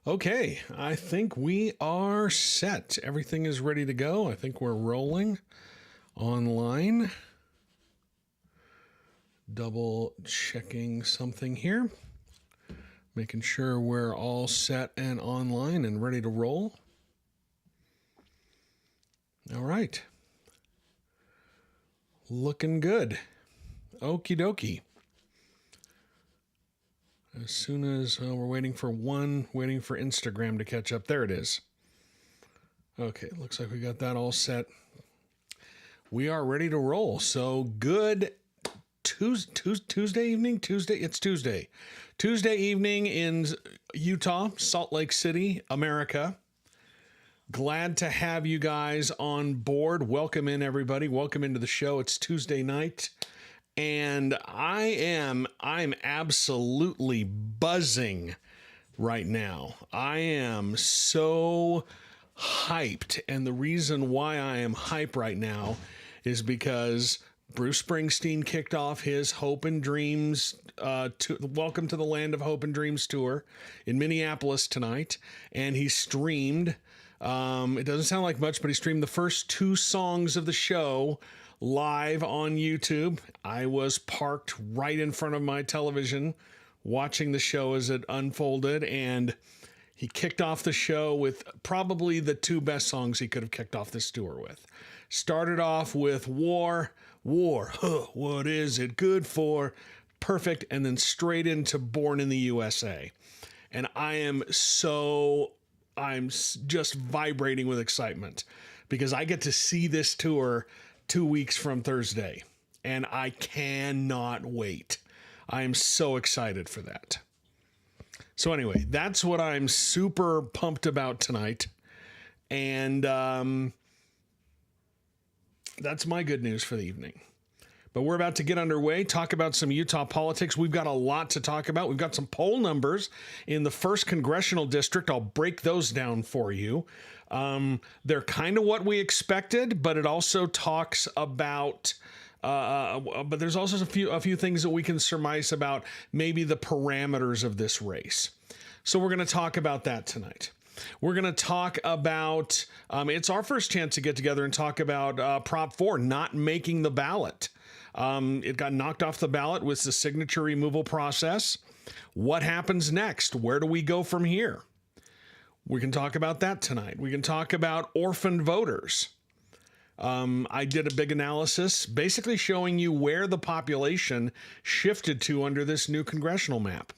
Okay, I think we are set. Everything is ready to go. I think we're rolling online. Double checking something here. Making sure we're all set and online and ready to roll. All right. Looking good. Okie dokie. As soon as we're waiting for Instagram to catch up. There it is. Okay, looks like we got that all set. We are ready to roll. So good Tuesday evening? It's Tuesday. Tuesday evening in Utah, Salt Lake City, America. Glad to have you guys on board. Welcome in, everybody. Welcome into the show. It's Tuesday night. And I'm absolutely buzzing right now. I am so hyped. And the reason why I am hyped right now is because Bruce Springsteen kicked off his Hope and Dreams, Welcome to the Land of Hope and Dreams tour in Minneapolis tonight. And he streamed, it doesn't sound like much, but he streamed the first 2 songs of the show live on YouTube. I was parked right in front of my television watching the show as it unfolded, and he kicked off the show with probably the 2 best songs he could have kicked off this tour with. Started off with War, what is it good for? Perfect, and then straight into Born in the USA. And I'm just vibrating with excitement because I get to see this tour 2 weeks from Thursday, and I cannot wait. I am so excited for that. So anyway, that's what I'm super pumped about tonight. And that's my good news for the evening. But we're about to get underway, talk about some Utah politics. We've got a lot to talk about. We've got some poll numbers in the 1st Congressional District. I'll break those down for you. They're kind of what we expected, but it also talks about, but there's also a few things that we can surmise about maybe the parameters of this race. So we're going to talk about that tonight. We're going to talk about, it's our first chance to get together and talk about Prop 4 not making the ballot. It got knocked off the ballot with the signature removal process. What happens next? Where do we go from here? We can talk about that tonight. We can talk about orphan voters. I did a big analysis basically showing you where the population shifted to under this new congressional map.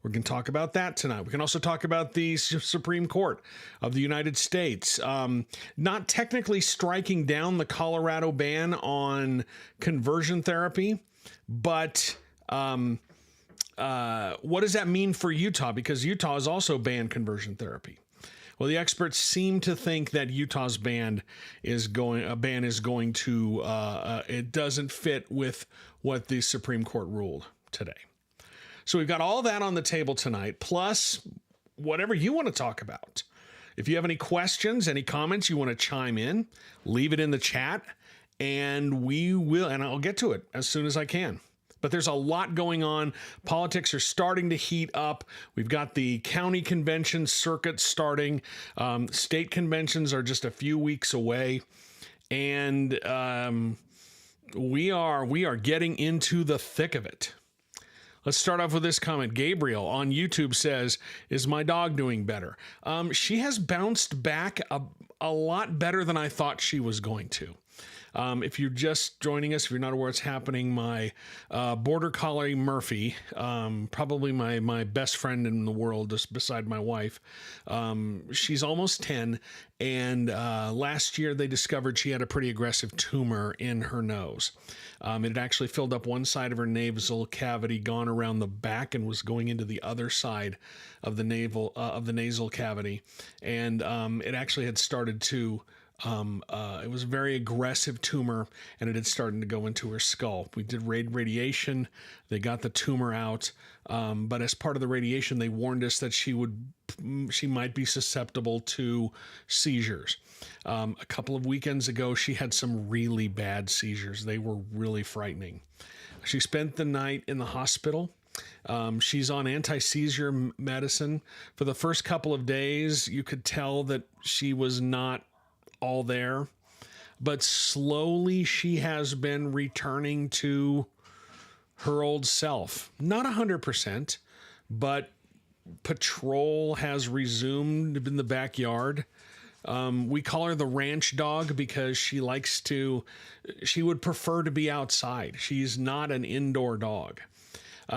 We can talk about that tonight. We can also talk about the Supreme Court of the United States not technically striking down the Colorado ban on conversion therapy, but what does that mean for Utah? Because Utah has also banned conversion therapy. Well, the experts seem to think that Utah's ban is going to it doesn't fit with what the Supreme Court ruled today. So we've got all that on the table tonight, plus whatever you want to talk about. If you have any questions, any comments you want to chime in, leave it in the chat, and I'll get to it as soon as I can. But there's a lot going on. Politics are starting to heat up. We've got the county convention circuit starting. State conventions are just a few weeks away. And we are getting into the thick of it. Let's start off with this comment. Gabriel on YouTube says, is my dog doing better? She has bounced back a lot better than I thought she was going to. If you're just joining us, if you're not aware what's happening, my border collie Murphy, probably my best friend in the world, just beside my wife, she's almost 10, and last year they discovered she had a pretty aggressive tumor in her nose. It had actually filled up one side of her nasal cavity, gone around the back, and was going into the other side of the nasal cavity, and it actually had started to it was a very aggressive tumor, and it had started to go into her skull. We did radiation. They got the tumor out. But as part of the radiation, they warned us that she might be susceptible to seizures. A couple of weekends ago, she had some really bad seizures. They were really frightening. She spent the night in the hospital. She's on anti-seizure medicine. For the first couple of days, you could tell that she was not all there, but slowly she has been returning to her old self. Not 100%, but patrol has resumed in the backyard. We call her the ranch dog because she would prefer to be outside. She's not an indoor dog.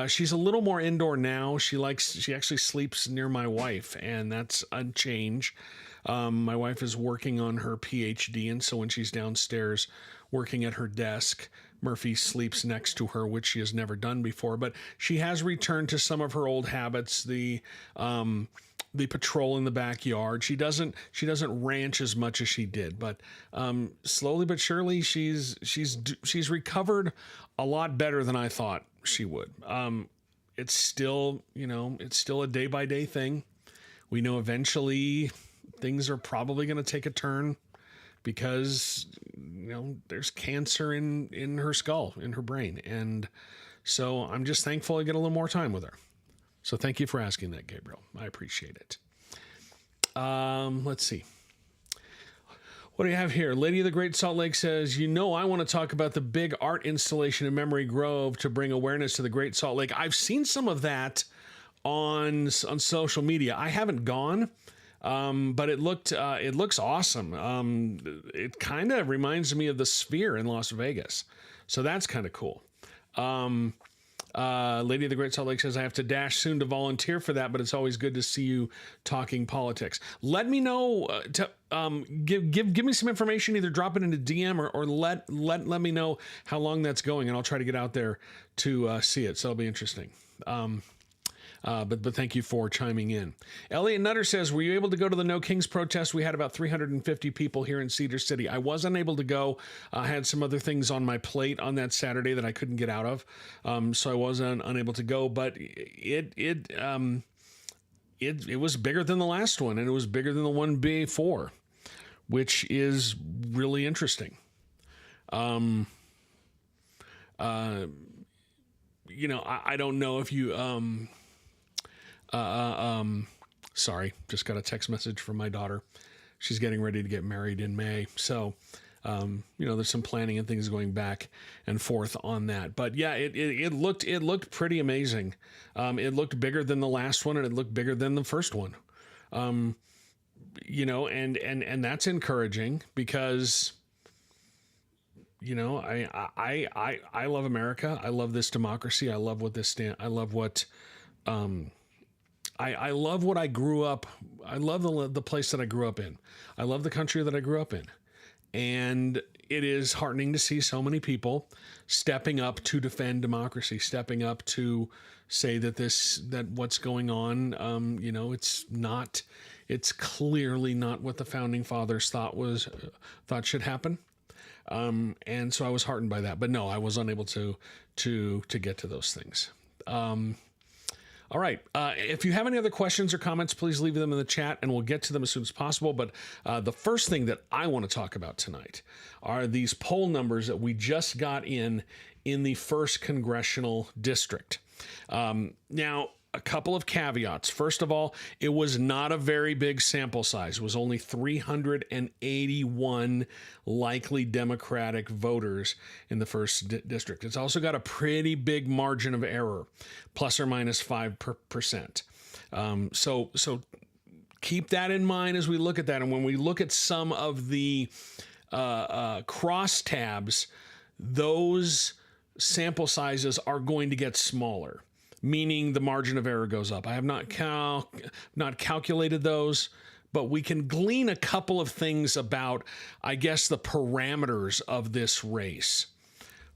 She's a little more indoor now. She actually sleeps near my wife, and that's a change. My wife is working on her PhD, and so when she's downstairs working at her desk, Murphy sleeps next to her, which she has never done before. But she has returned to some of her old habits. The patrol in the backyard. She doesn't ranch as much as she did, but slowly but surely she's recovered a lot better than I thought she would. It's still a day by day thing. We know eventually things are probably going to take a turn because there's cancer in her skull, in her brain, and so I'm just thankful I get a little more time with her. So thank you for asking that, Gabriel. I appreciate it. Let's see. What do you have here? Lady of the Great Salt Lake says, I want to talk about the big art installation in Memory Grove to bring awareness to the Great Salt Lake. I've seen some of that on social media. I haven't gone, but it looks awesome. It kind of reminds me of the Sphere in Las Vegas. So that's kind of cool. Lady of the Great Salt Lake says, I have to dash soon to volunteer for that, but it's always good to see you talking politics. Let me know, give me some information, either drop it into DM or let me know how long that's going, and I'll try to get out there to see it. So it'll be interesting. But thank you for chiming in. Elliot Nutter says, were you able to go to the No Kings protest? We had about 350 people here in Cedar City. I was unable to go. I had some other things on my plate on that Saturday that I couldn't get out of. So I was unable to go, but it was bigger than the last one, and it was bigger than the one before, which is really interesting. I don't know if you, sorry, just got a text message from my daughter. She's getting ready to get married in May. So, there's some planning and things going back and forth on that. But yeah, it looked pretty amazing. It looked bigger than the last one, and it looked bigger than the first one. And that's encouraging because, I love America. I love this democracy. I love what this I love what, I love what I grew up. I love the place that I grew up in. I love the country that I grew up in. And it is heartening to see so many people stepping up to defend democracy, stepping up to say that what's going on, it's clearly not what the founding fathers thought should happen. And so I was heartened by that, but no, I was unable to get to those things. All right. If you have any other questions or comments, please leave them in the chat and we'll get to them as soon as possible. But the first thing that I want to talk about tonight are these poll numbers that we just got in the 1st Congressional District. Now, a couple of caveats. First of all, it was not a very big sample size. It was only 381 likely Democratic voters in the 1st district. It's also got a pretty big margin of error, plus or minus 5%. So keep that in mind as we look at that. And when we look at some of the crosstabs, those sample sizes are going to get smaller, meaning the margin of error goes up. I have not calculated those, but we can glean a couple of things about, I guess, the parameters of this race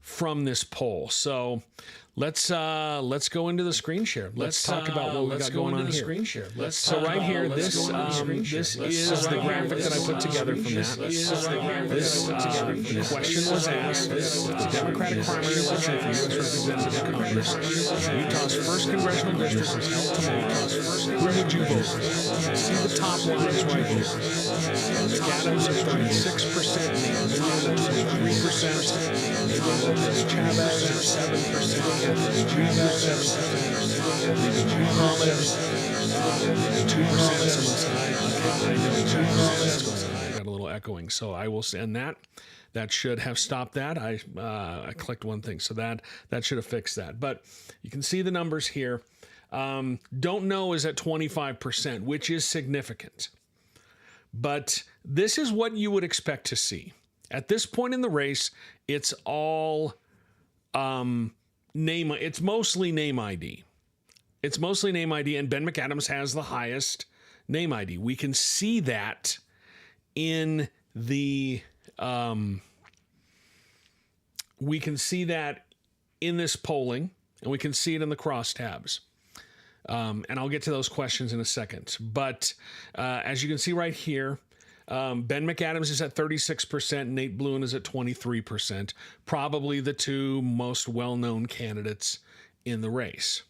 from this poll. So let's go into the screen share. Let's talk about what we got going on here. This is the graphic that I put together from that. This question was asked: the Democratic primary election for U.S. Representative to Congress, Utah's 1st Congressional District is held tomorrow. Who would you vote for? See the top lines right here. Adams is 36%, Nancy is 3%, Chavez is 7%, Chavez Muhammad, 2%. I got a little echoing, so I will send that. That should have stopped that. I clicked one thing, so that should have fixed that. But you can see the numbers here. Don't know is at 25%, which is significant. But this is what you would expect to see. At this point in the race, it's all it's mostly name ID. It's mostly name ID, and Ben McAdams has the highest name ID. We can see that in the this polling, and we can see it in the crosstabs. And I'll get to those questions in a second. But as you can see right here, Ben McAdams is at 36%, Nate Bluin is at 23%, probably the two most well-known candidates in the race.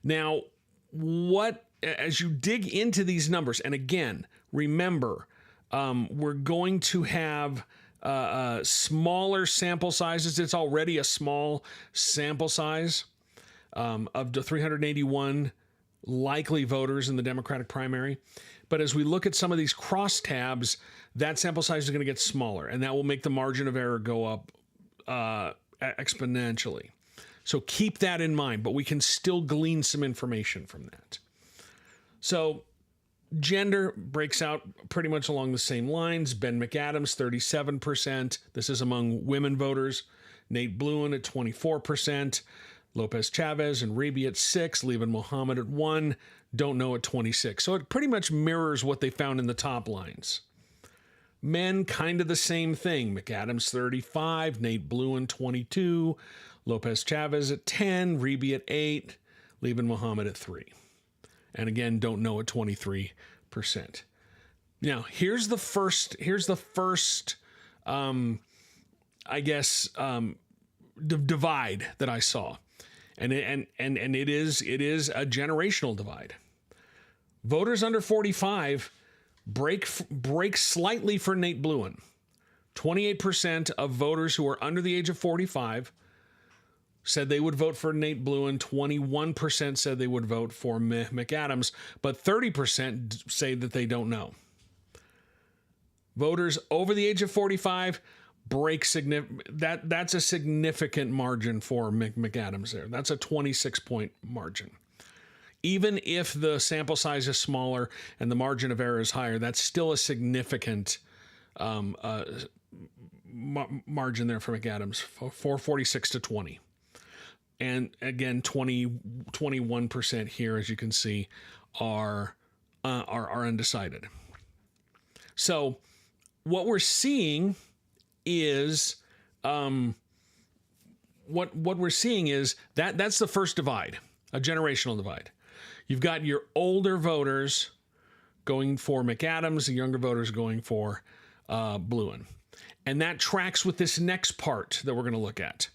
Now, as you dig into these numbers, and again, remember, we're going to have smaller sample sizes. It's already a small sample size of the 381 likely voters in the Democratic primary. But as we look at some of these crosstabs, that sample size is going to get smaller, and that will make the margin of error go up exponentially. So keep that in mind, but we can still glean some information from that. So gender breaks out pretty much along the same lines. Ben McAdams, 37%. This is among women voters. Nate Bluin at 24%. Lopez Chavez and Raby at 6%. Leavin Muhammad at 1%. Don't know at 26%. So it pretty much mirrors what they found in the top lines. Men, kind of the same thing. McAdams 35%. Nate Bluin 22%. Lopez Chavez at 10%. Raby at 8%. Leavin Muhammad at 3%. And again, don't know at 23%. Now, here's the first divide that I saw. And it is a generational divide. Voters under 45 break slightly for Nate Bluin. 28% of voters who are under the age of 45 said they would vote for Nate Bluin. 21% said they would vote for McAdams, but 30% say that they don't know. Voters over the age of 45 that's a significant margin for McAdams there. That's a 26-point margin. Even if the sample size is smaller and the margin of error is higher, that's still a significant margin there for McAdams, for 46 to 20. And again, 21% here, as you can see, are undecided. So what we're seeing is what we're seeing is that's the first divide, a generational divide. You've got your older voters going for McAdams, the younger voters going for Bluin. And that tracks with this next part that we're going to look at.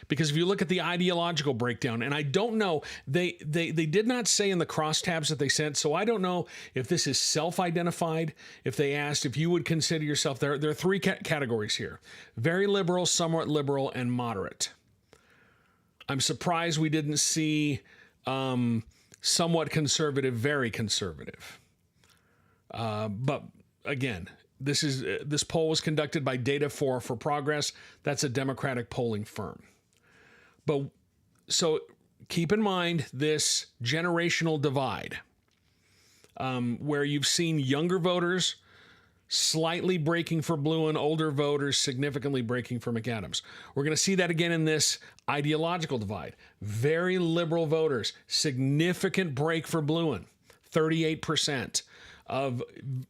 Because if you look at the ideological breakdown, and I don't know, they did not say in the crosstabs that they sent, so I don't know if this is self-identified, if they asked if you would consider yourself, there are three categories here: very liberal, somewhat liberal, and moderate. I'm surprised we didn't see somewhat conservative, very conservative. But again, this poll was conducted by Data for Progress. That's a Democratic polling firm. But so keep in mind this generational divide, where you've seen younger voters slightly breaking for Bluin, older voters significantly breaking for McAdams. We're going to see that again in this ideological divide. Very liberal voters, significant break for Bluin, 38% of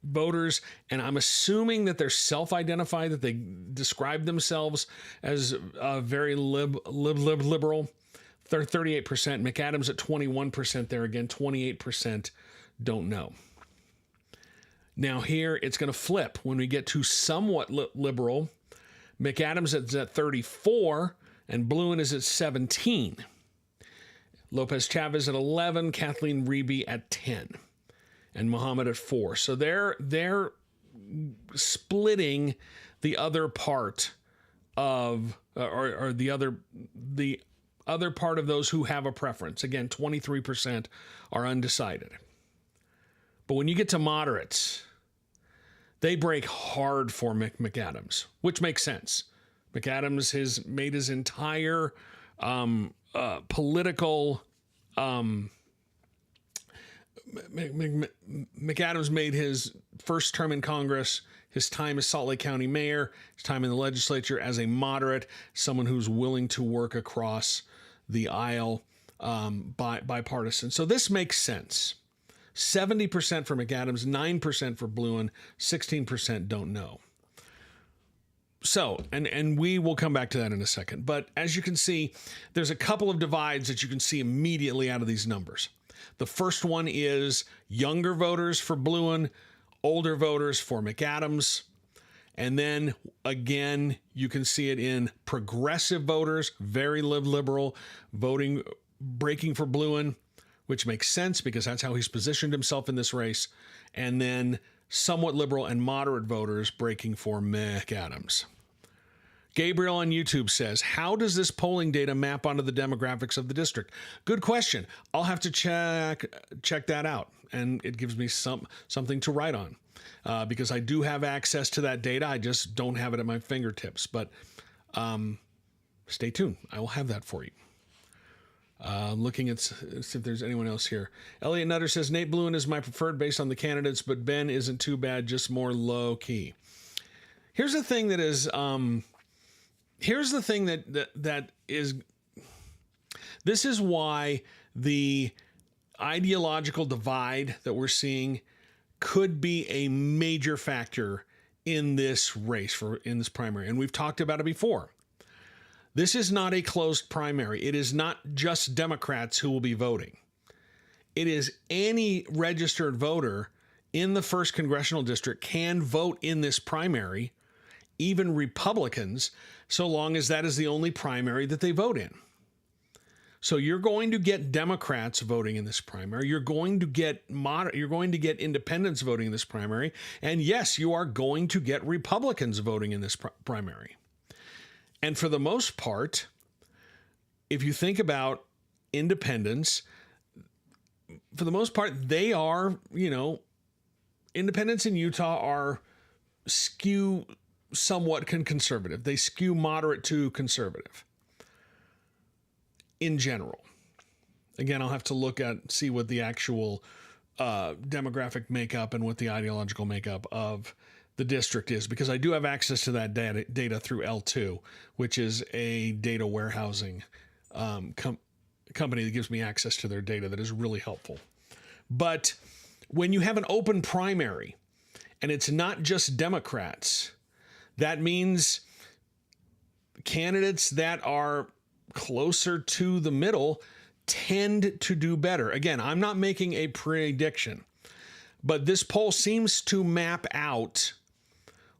voters, and I'm assuming that they're self-identified, that they describe themselves as very liberal. They're 38%. McAdams at 21% there again, 28% don't know. Now here it's going to flip when we get to somewhat liberal. McAdams is at 34 and Bluin is at 17. Lopez Chavez at 11, Kathleen Raby at 10. And Muhammad at 4. So they're splitting the other part of, or the other part of those who have a preference. Again, 23% are undecided. But when you get to moderates, they break hard for McAdams, which makes sense. McAdams has made his entire political... McAdams made his first term in Congress, his time as Salt Lake County mayor, his time in the legislature as a moderate, someone who's willing to work across the aisle, bipartisan. So this makes sense. 70% for McAdams, 9% for Blouin, 16% don't know. So, and we will come back to that in a second. But as you can see, there's a couple of divides that you can see immediately out of these numbers. The first one is younger voters for Blouin, older voters for McAdams. And then again, you can see it in progressive voters, very liberal, voting, breaking for Blouin, which makes sense because that's how he's positioned himself in this race. And then somewhat liberal and moderate voters breaking for McAdams. Gabriel on YouTube says, how does this polling data map onto the demographics of the district? Good question. I'll have to check that out, and it gives me something to write on because I do have access to that data. I just don't have it at my fingertips, but stay tuned. I will have that for you. Looking at see if there's anyone else here. Elliot Nutter says, Nate Blouin is my preferred based on the candidates, but Ben isn't too bad, just more low key. Here's the thing that is, this is why the ideological divide that we're seeing could be a major factor in this race, in this primary. And we've talked about it before. This is not a closed primary. It is not just Democrats who will be voting. It is any registered voter in the 1st Congressional District can vote in this primary, even Republicans, so long as that is the only primary that they vote in. So you're going to get Democrats voting in this primary. You're going to get independents voting in this primary. And yes, you are going to get Republicans voting in this primary. And for the most part, if you think about independents, for the most part, they are, independents in Utah are skew somewhat conservative. They skew moderate to conservative in general. Again, I'll have to see what the actual demographic makeup and what the ideological makeup of the district is, because I do have access to that data through L2, which is a data warehousing company that gives me access to their data that is really helpful. But when you have an open primary and it's not just Democrats, that means candidates that are closer to the middle tend to do better. Again, I'm not making a prediction, but this poll seems to map out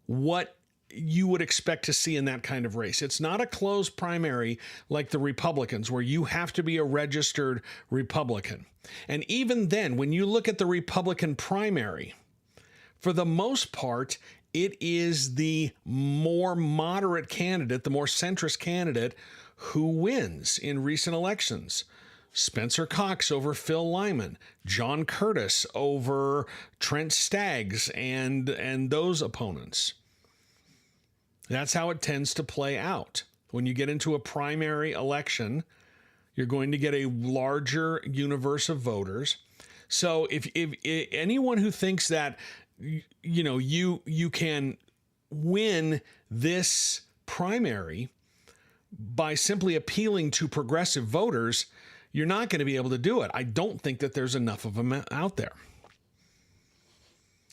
what you would expect to see in that kind of race. It's not a closed primary like the Republicans, where you have to be a registered Republican. And even then, when you look at the Republican primary, for the most part, it is the more moderate candidate, the more centrist candidate who wins in recent elections. Spencer Cox over Phil Lyman, John Curtis over Trent Staggs and those opponents. That's how it tends to play out. When you get into a primary election, you're going to get a larger universe of voters. So if anyone who thinks that you can win this primary by simply appealing to progressive voters, you're not going to be able to do it. I don't think that there's enough of them out there.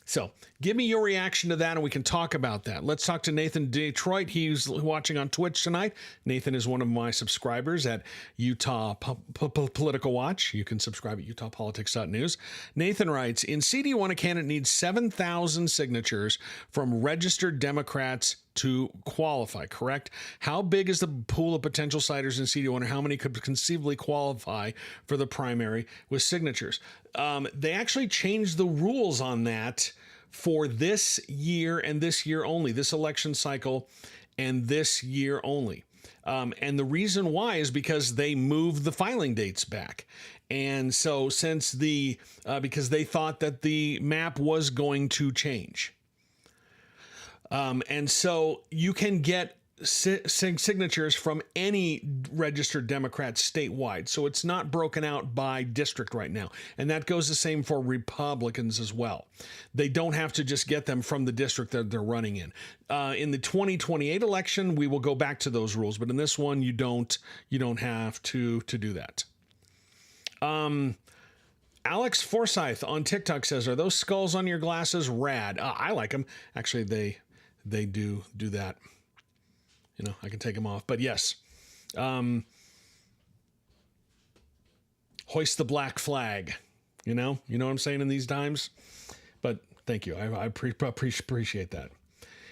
So give me your reaction to that, and we can talk about that. Let's talk to Nathan Detroit. He's watching on Twitch tonight. Nathan is one of my subscribers at Utah Political Watch. You can subscribe at utahpolitics.news. Nathan writes, in CD1, a candidate needs 7,000 signatures from registered Democrats to qualify, correct? How big is the pool of potential siders in CD1, or how many could conceivably qualify for the primary with signatures? They actually changed the rules on that for this year and this year only, this election cycle and this year only. And the reason why is because they moved the filing dates back. And so since because they thought that the map was going to change. And so you can get signatures from any registered Democrat statewide. So it's not broken out by district right now. And that goes the same for Republicans as well. They don't have to just get them from the district that they're running in. In the 2028 election, we will go back to those rules. But in this one, you don't have to do that. Alex Forsyth on TikTok says, "Are those skulls on your glasses rad?" I like them. Actually, they do that. You know, I can take them off. But yes, hoist the black flag. You know what I'm saying in these times. But thank you. I appreciate that.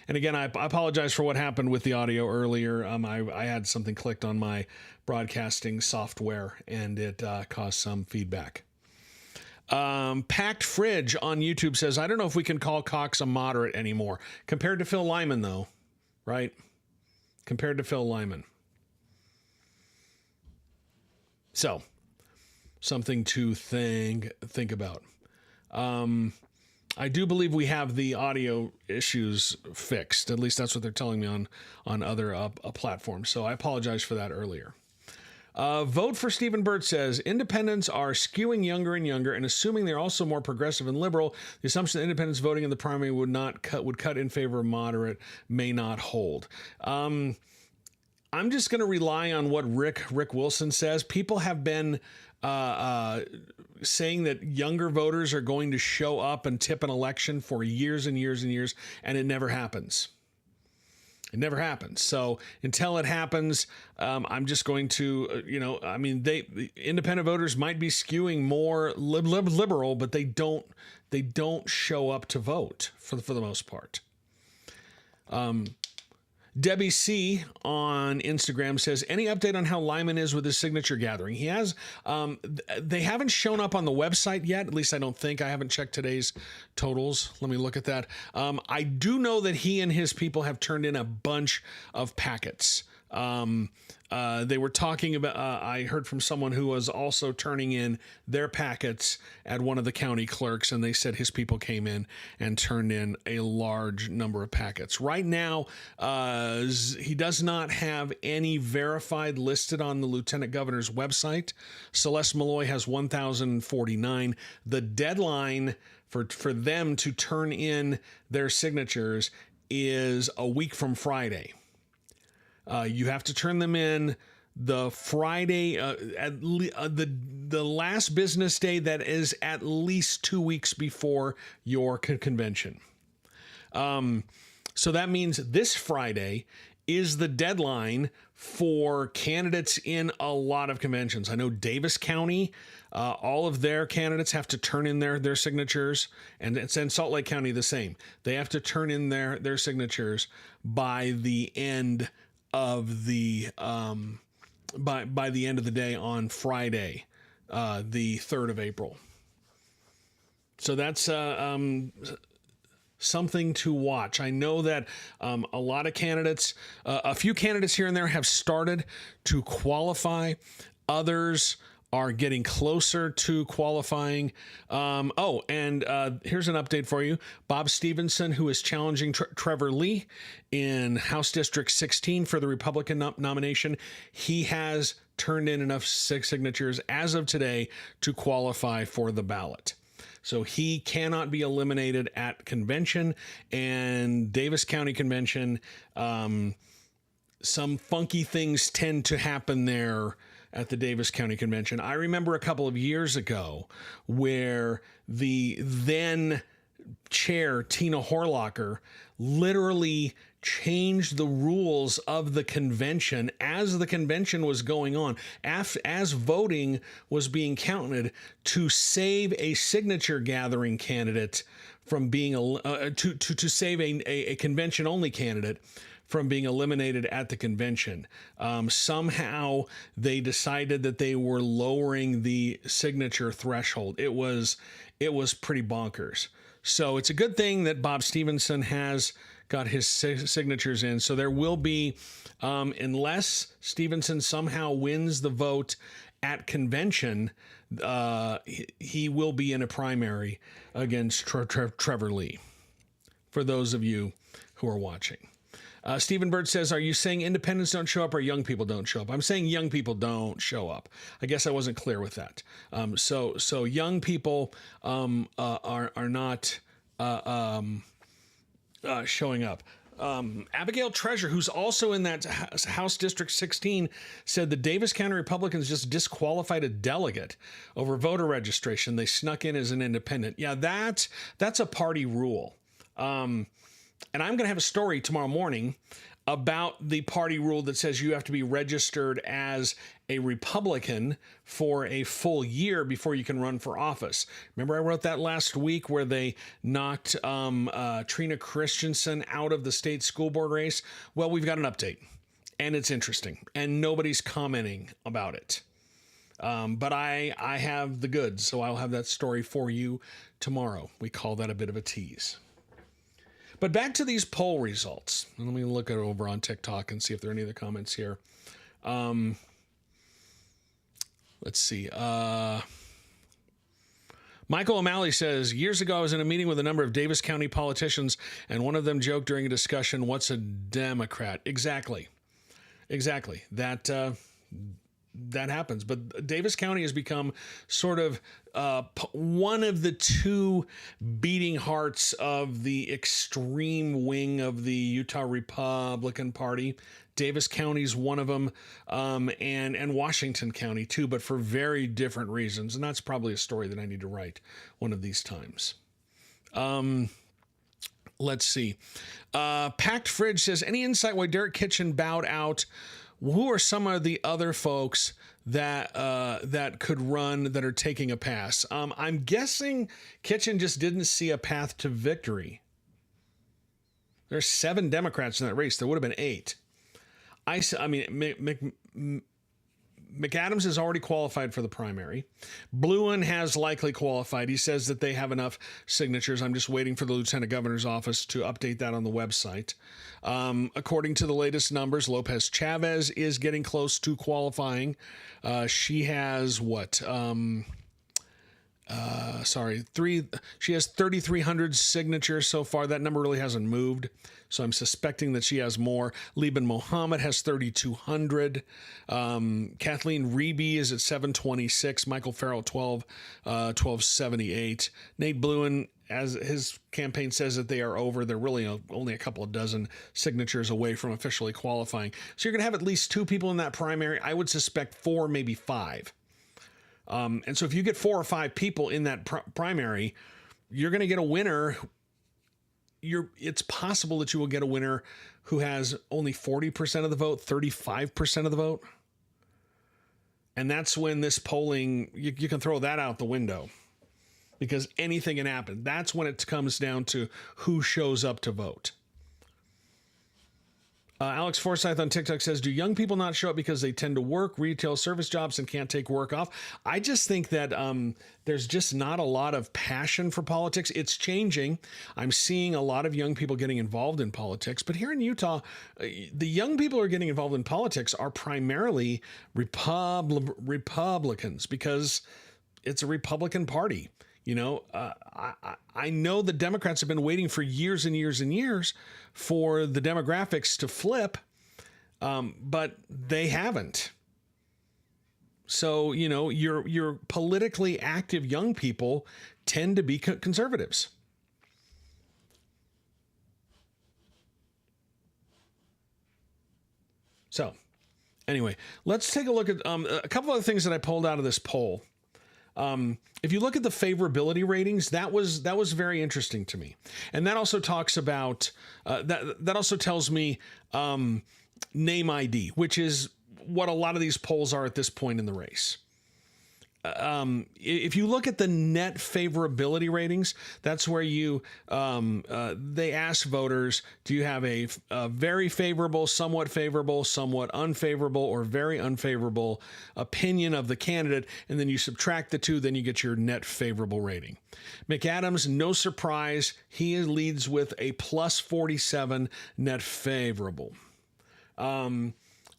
And again, I apologize for what happened with the audio earlier. I had something clicked on my broadcasting software, and it caused some feedback. Packed Fridge on YouTube says, "I don't know if we can call Cox a moderate anymore. Compared to Phil Lyman, though, right? Compared to Phil Lyman." So, something to think about. I do believe we have the audio issues fixed. At least that's what they're telling me on other platforms. So I apologize for that earlier. Vote for Stephen Burt says, "Independents are skewing younger and younger, and assuming they're also more progressive and liberal, the assumption that independents voting in the primary would cut in favor of moderate may not hold." I'm just going to rely on what Rick Wilson says. People have been saying that younger voters are going to show up and tip an election for years and years and years, and it never happens. It never happens. So until it happens, I'm just going to, the independent voters might be skewing more liberal, but they don't show up to vote for the most part. Debbie C on Instagram says, "Any update on how Lyman is with his signature gathering?" He has. They haven't shown up on the website yet. At least I don't think. I haven't checked today's totals. Let me look at that. I do know that he and his people have turned in a bunch of packets. They were talking about, I heard from someone who was also turning in their packets at one of the county clerks, and they said his people came in and turned in a large number of packets. Right now, he does not have any verified listed on the Lieutenant Governor's website. Celeste Malloy has 1,049. The deadline for them to turn in their signatures is a week from Friday. You have to turn them in the Friday, the last business day that is at least 2 weeks before your convention. So that means this Friday is the deadline for candidates in a lot of conventions. I know Davis County, all of their candidates have to turn in their signatures, and Salt Lake County the same. They have to turn in their signatures by the end of the by the end of the day on Friday, the 3rd of April. So that's something to watch. I know that a lot of candidates, a few candidates here and there have started to qualify. Others are getting closer to qualifying. And here's an update for you. Bob Stevenson, who is challenging Trevor Lee in House District 16 for the Republican nomination, he has turned in enough signatures as of today to qualify for the ballot. So he cannot be eliminated at convention and Davis County Convention. Some funky things tend to happen there at the Davis County Convention. I remember a couple of years ago where the then chair, Tina Horlocker, literally changed the rules of the convention as the convention was going on, as voting was being counted, to save a signature gathering candidate from being to save a convention only candidate from being eliminated at the convention. Somehow they decided that they were lowering the signature threshold. It was pretty bonkers. So it's a good thing that Bob Stevenson has got his signatures in. So there will be, unless Stevenson somehow wins the vote at convention, he will be in a primary against Trevor Lee, for those of you who are watching. Stephen Bird says, are you saying independents don't show up or young people don't show up? I'm saying young people don't show up. I guess I wasn't clear with that. So young people are not showing up. Abigail Treasure, who's also in that House District 16, said the Davis County Republicans just disqualified a delegate over voter registration. They snuck in as an independent. Yeah, that's a party rule. And I'm going to have a story tomorrow morning about the party rule that says you have to be registered as a Republican for a full year before you can run for office. Remember I wrote that last week where they knocked Trina Christensen out of the state school board race? Well, we've got an update, and it's interesting, and nobody's commenting about it. But I have the goods, so I'll have that story for you tomorrow. We call that a bit of a tease. But back to these poll results. Let me look it over on TikTok and see if there are any other comments here. Let's see. Michael O'Malley says, years ago I was in a meeting with a number of Davis County politicians, and one of them joked during a discussion, what's a Democrat? Exactly. That happens. But Davis County has become sort of one of the two beating hearts of the extreme wing of the Utah Republican Party. Davis County's one of them, and Washington County too, but for very different reasons. And that's probably a story that I need to write one of these times. Let's see. Packed Fridge says, any insight why Derek Kitchen bowed out? Who are some of the other folks that could run that are taking a pass? I'm guessing Kitchen just didn't see a path to victory. There's 7 Democrats in that race. There would have been 8. I mean, McAdams has already qualified for the primary. Bluin has likely qualified. He says that they have enough signatures. I'm just waiting for the Lieutenant Governor's office to update that on the website. According to the latest numbers, Lopez Chavez is getting close to qualifying. She has what? She has 3,300 signatures so far. That number really hasn't moved, so I'm suspecting that she has more. Liban Mohammed has 3,200. Kathleen Reeby is at 726. Michael Farrell 1278. Nate Bluin, as his campaign says that they are over, they're really only a couple of dozen signatures away from officially qualifying. So you're going to have at least 2 people in that primary. I would suspect 4, maybe 5. And so if you get 4 or 5 people in that primary, you're going to get a winner. It's possible that you will get a winner who has only 40% of the vote, 35% of the vote. And that's when this polling, you can throw that out the window because anything can happen. That's when it comes down to who shows up to vote. Alex Forsyth on TikTok says, do young people not show up because they tend to work retail service jobs and can't take work off? I just think that there's just not a lot of passion for politics. It's changing. I'm seeing a lot of young people getting involved in politics. But here in Utah, the young people who are getting involved in politics are primarily Republicans because it's a Republican Party. You know, I know the Democrats have been waiting for years and years and years for the demographics to flip, but they haven't. So, you know, your politically active young people tend to be conservatives. So, anyway, let's take a look at a couple other things that I pulled out of this poll. If you look at the favorability ratings, that was very interesting to me. And that also talks about, that also tells me name ID, which is what a lot of these polls are at this point in the race. if you look at the net favorability ratings, that's where they ask voters, do you have a very favorable, somewhat unfavorable, or very unfavorable opinion of the candidate, and then you subtract the two, then you get your net favorable rating. McAdams, no surprise, he leads with a plus 47 net favorable.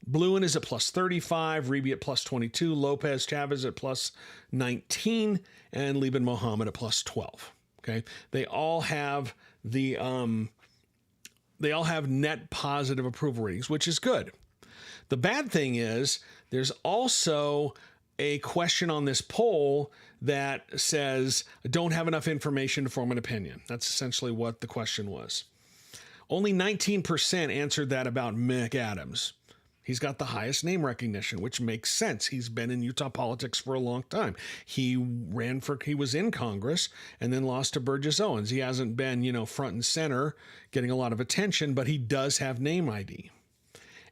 Bluin is at plus 35, Reeby at plus 22, Lopez Chavez at plus 19, and Liban Mohammed at plus 12. Okay, they all have net positive approval ratings, which is good. The bad thing is there's also a question on this poll that says don't have enough information to form an opinion. That's essentially what the question was. Only 19% answered that about McAdams. He's got the highest name recognition, which makes sense. He's been in Utah politics for a long time. He was in Congress and then lost to Burgess Owens. He hasn't been, front and center getting a lot of attention, but he does have name ID.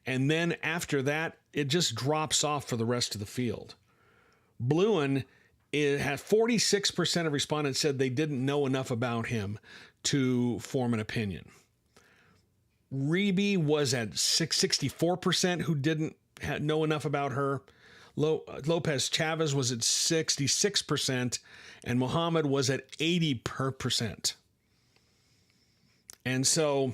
And then after that, it just drops off for the rest of the field. Bluin had 46% of respondents said they didn't know enough about him to form an opinion. Reeby was at 64% who didn't know enough about her. Lopez Chavez was at 66%, and Mohammed was at 80%. And so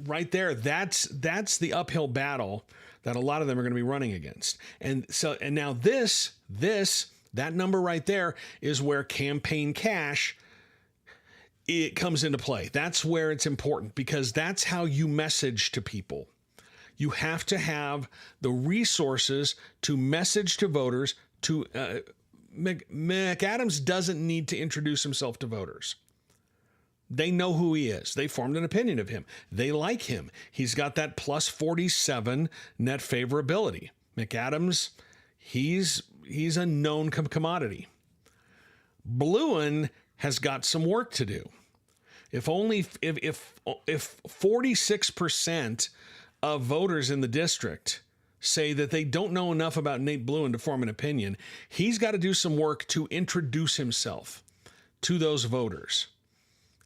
right there, that's the uphill battle that a lot of them are going to be running against. And now that number right there is where campaign cash it comes into play. That's where it's important because that's how you message to people. You have to have the resources to message to voters. McAdams doesn't need to introduce himself to voters. They know who he is. They formed an opinion of him. They like him. He's got that plus 47 net favorability. McAdams, he's a known commodity. Bluin has got some work to do. If 46% of voters in the district say that they don't know enough about Nate Bluin to form an opinion, he's got to do some work to introduce himself to those voters.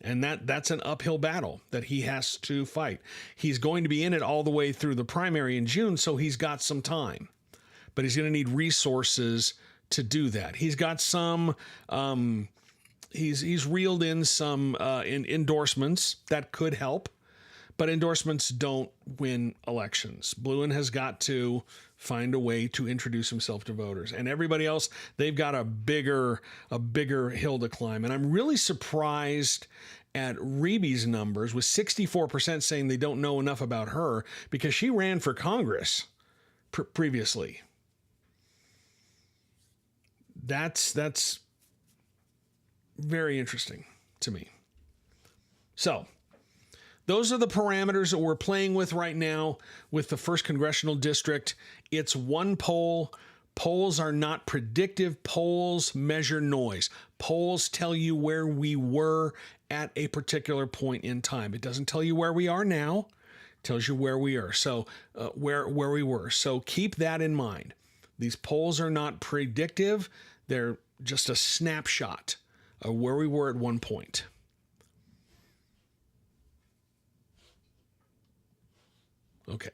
And that's an uphill battle that he has to fight. He's going to be in it all the way through the primary in June, so he's got some time. But he's going to need resources to do that. He's got some he's reeled in some endorsements that could help, but endorsements don't win elections. Bluin has got to find a way to introduce himself to voters, and everybody else, they've got a bigger hill to climb. And I'm really surprised at Reeby's numbers with 64% saying they don't know enough about her because she ran for Congress previously. That's very interesting to me. So those are the parameters that we're playing with right now with the 1st Congressional District. It's one poll. Polls are not predictive. Polls measure noise. Polls tell you where we were at a particular point in time. It doesn't tell you where we are now. It tells you where we are. So where we were. So keep that in mind. These polls are not predictive. They're just a snapshot of where we were at one point. Okay.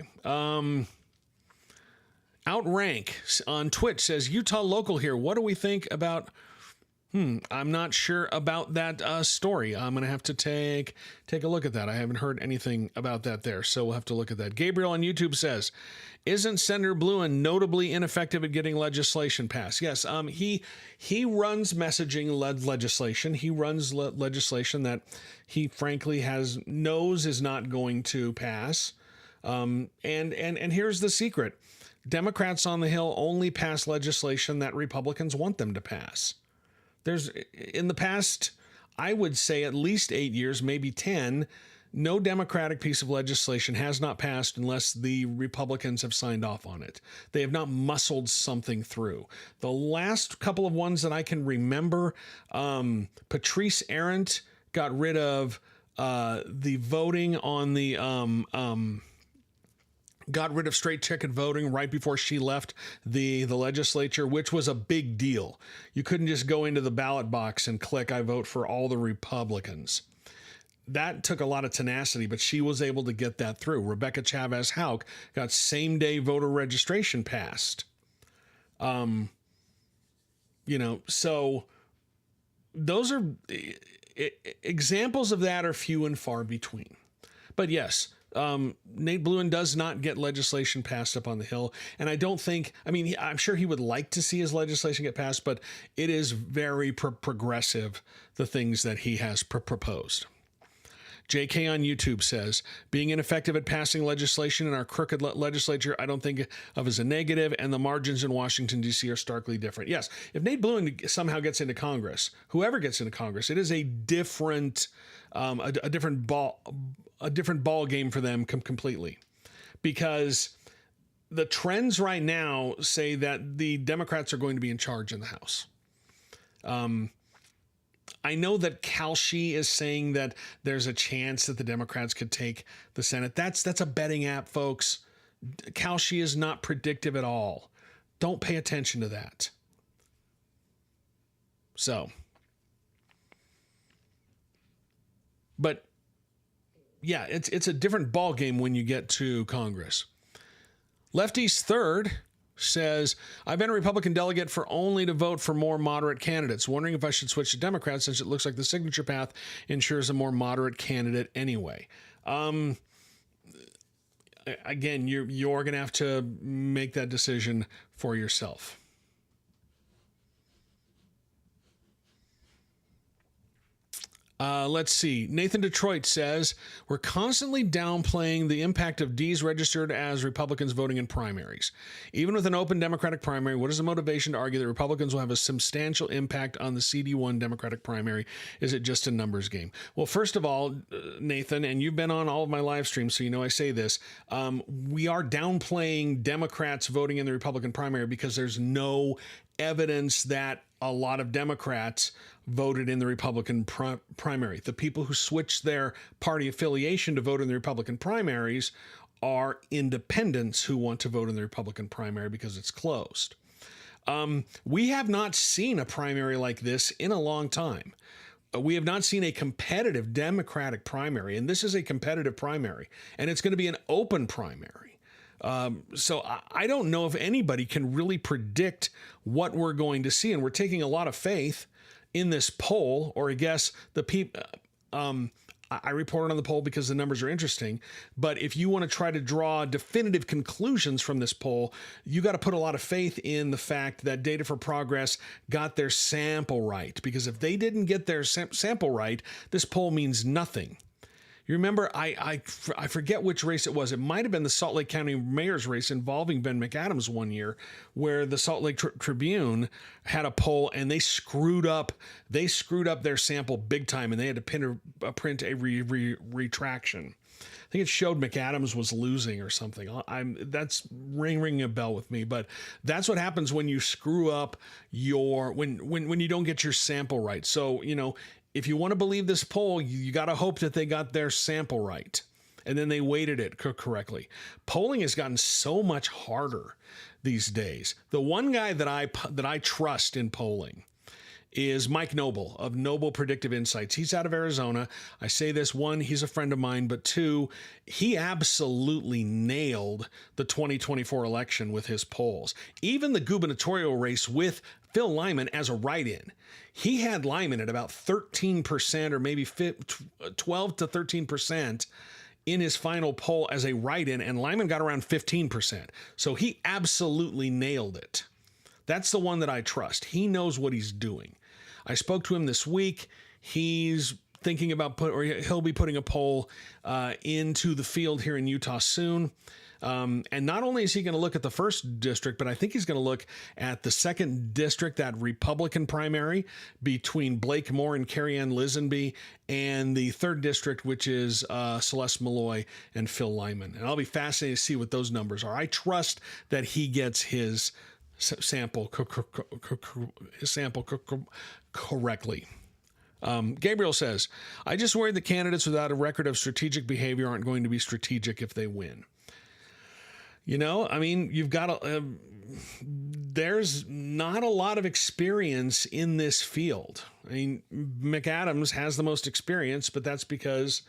Outrank on Twitch says, Utah local here. What do we think about... I'm not sure about that story. I'm going to have to take a look at that. I haven't heard anything about that there, so we'll have to look at that. Gabriel on YouTube says, isn't Senator Bluin notably ineffective at getting legislation passed? Yes, he runs messaging-led legislation. He runs legislation that he frankly knows is not going to pass. And here's the secret. Democrats on the Hill only pass legislation that Republicans want them to pass. There's, in the past, I would say at least 8 years, maybe 10, no Democratic piece of legislation has not passed unless the Republicans have signed off on it. They have not muscled something through. The last couple of ones that I can remember, Patrice Arendt got rid of the voting on the got rid of straight ticket voting right before she left the legislature, which was a big deal. You couldn't just go into the ballot box and click, I vote for all the Republicans. That took a lot of tenacity, but she was able to get that through. Rebecca Chavez Houck got same-day voter registration passed. So those are examples of that are few and far between. But yes, Nate Bluin does not get legislation passed up on the Hill. And I don't think, I'm sure he would like to see his legislation get passed, but it is very progressive, the things that he has proposed. JK on YouTube says, being ineffective at passing legislation in our crooked legislature, I don't think of as a negative, and the margins in Washington, D.C. are starkly different. Yes, if Nate Bluin somehow gets into Congress, whoever gets into Congress, it is a different, a different ball game for them completely, because the trends right now say that the Democrats are going to be in charge in the House. I know that Kalshi is saying that there's a chance that the Democrats could take the Senate. That's a betting app, folks. Kalshi is not predictive at all. Don't pay attention to that. So, but yeah, it's a different ball game when you get to Congress. Lefty's Third says, I've been a Republican delegate for only to vote for more moderate candidates. Wondering if I should switch to Democrat since it looks like the signature path ensures a more moderate candidate anyway. Again, you're going to have to make that decision for yourself. Let's see. Nathan Detroit says, we're constantly downplaying the impact of D's registered as Republicans voting in primaries. Even with an open Democratic primary, what is the motivation to argue that Republicans will have a substantial impact on the CD1 Democratic primary? Is it just a numbers game? Well, first of all, Nathan, and you've been on all of my live streams, so you know I say this, we are downplaying Democrats voting in the Republican primary because there's no evidence that a lot of Democrats voted in the Republican primary. The people who switched their party affiliation to vote in the Republican primaries are independents who want to vote in the Republican primary because it's closed. We have not seen a primary like this in a long time. We have not seen a competitive Democratic primary, and this is a competitive primary, and it's going to be an open primary. So I don't know if anybody can really predict what we're going to see, and we're taking a lot of faith in this poll, or I guess the people. I reported on the poll because the numbers are interesting, but if you want to try to draw definitive conclusions from this poll, you got to put a lot of faith in the fact that Data for Progress got their sample right, because if they didn't get their sample right, this poll means nothing. You remember, I forget which race it was. It might have been the Salt Lake County mayor's race involving Ben McAdams one year, where the Salt Lake Tribune had a poll and they screwed up their sample big time, and they had to print a retraction. I think it showed McAdams was losing or something. That's ringing a bell with me, but that's what happens when you screw up when you don't get your sample right. So, if you want to believe this poll, you got to hope that they got their sample right, and then they weighted it correctly. Polling has gotten so much harder these days. The one guy that I trust in polling is Mike Noble of Noble Predictive Insights. He's out of Arizona. I say this, one, he's a friend of mine, but two, he absolutely nailed the 2024 election with his polls. Even the gubernatorial race with Phil Lyman as a write-in, he had Lyman at about 13% or maybe 12 to 13% in his final poll as a write-in, and Lyman got around 15%. So he absolutely nailed it. That's the one that I trust. He knows what he's doing. I spoke to him this week. He's thinking about he'll be putting a poll into the field here in Utah soon. And not only is he going to look at the first district, but I think he's going to look at the second district, that Republican primary between Blake Moore and Carrie Ann Lisenby, and the third district, which is Celeste Malloy and Phil Lyman. And I'll be fascinated to see what those numbers are. I trust that he gets his sample correctly. Gabriel says, I just worry the candidates without a record of strategic behavior aren't going to be strategic if they win. I mean, you've got there's not a lot of experience in this field. I mean, McAdams has the most experience, but that's because,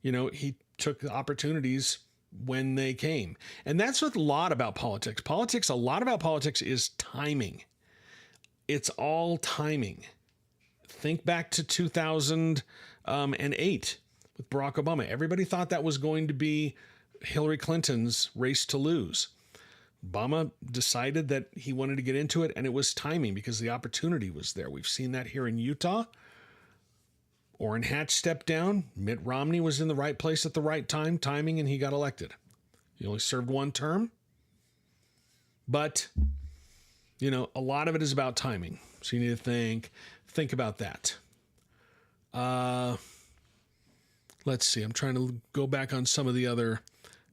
he took the opportunities when they came. And that's a lot about politics. A lot about politics is timing. It's all timing. Think back to 2008 with Barack Obama. Everybody thought that was going to be Hillary Clinton's race to lose. Obama decided that he wanted to get into it, and it was timing because the opportunity was there. We've seen that here in Utah. Orrin Hatch stepped down. Mitt Romney was in the right place at the right time, timing, and he got elected. He only served one term. But, a lot of it is about timing. So you need to think about that. Let's see. I'm trying to go back on some of the other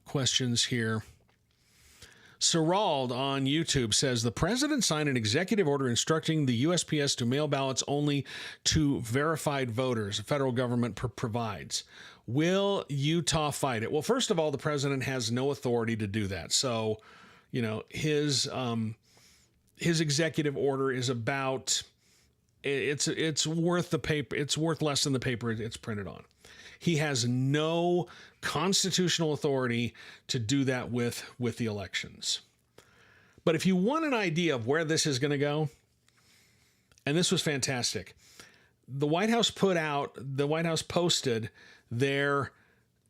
questions here. Serald on YouTube says, the president signed an executive order instructing the USPS to mail ballots only to verified voters the federal government provides. Will Utah fight it? Well, first of all, the president has no authority to do that. So, his executive order is about, it's worth the paper. It's worth less than the paper it's printed on. He has no constitutional authority to do that with the elections. But if you want an idea of where this is going to go, and this was fantastic, the White House posted their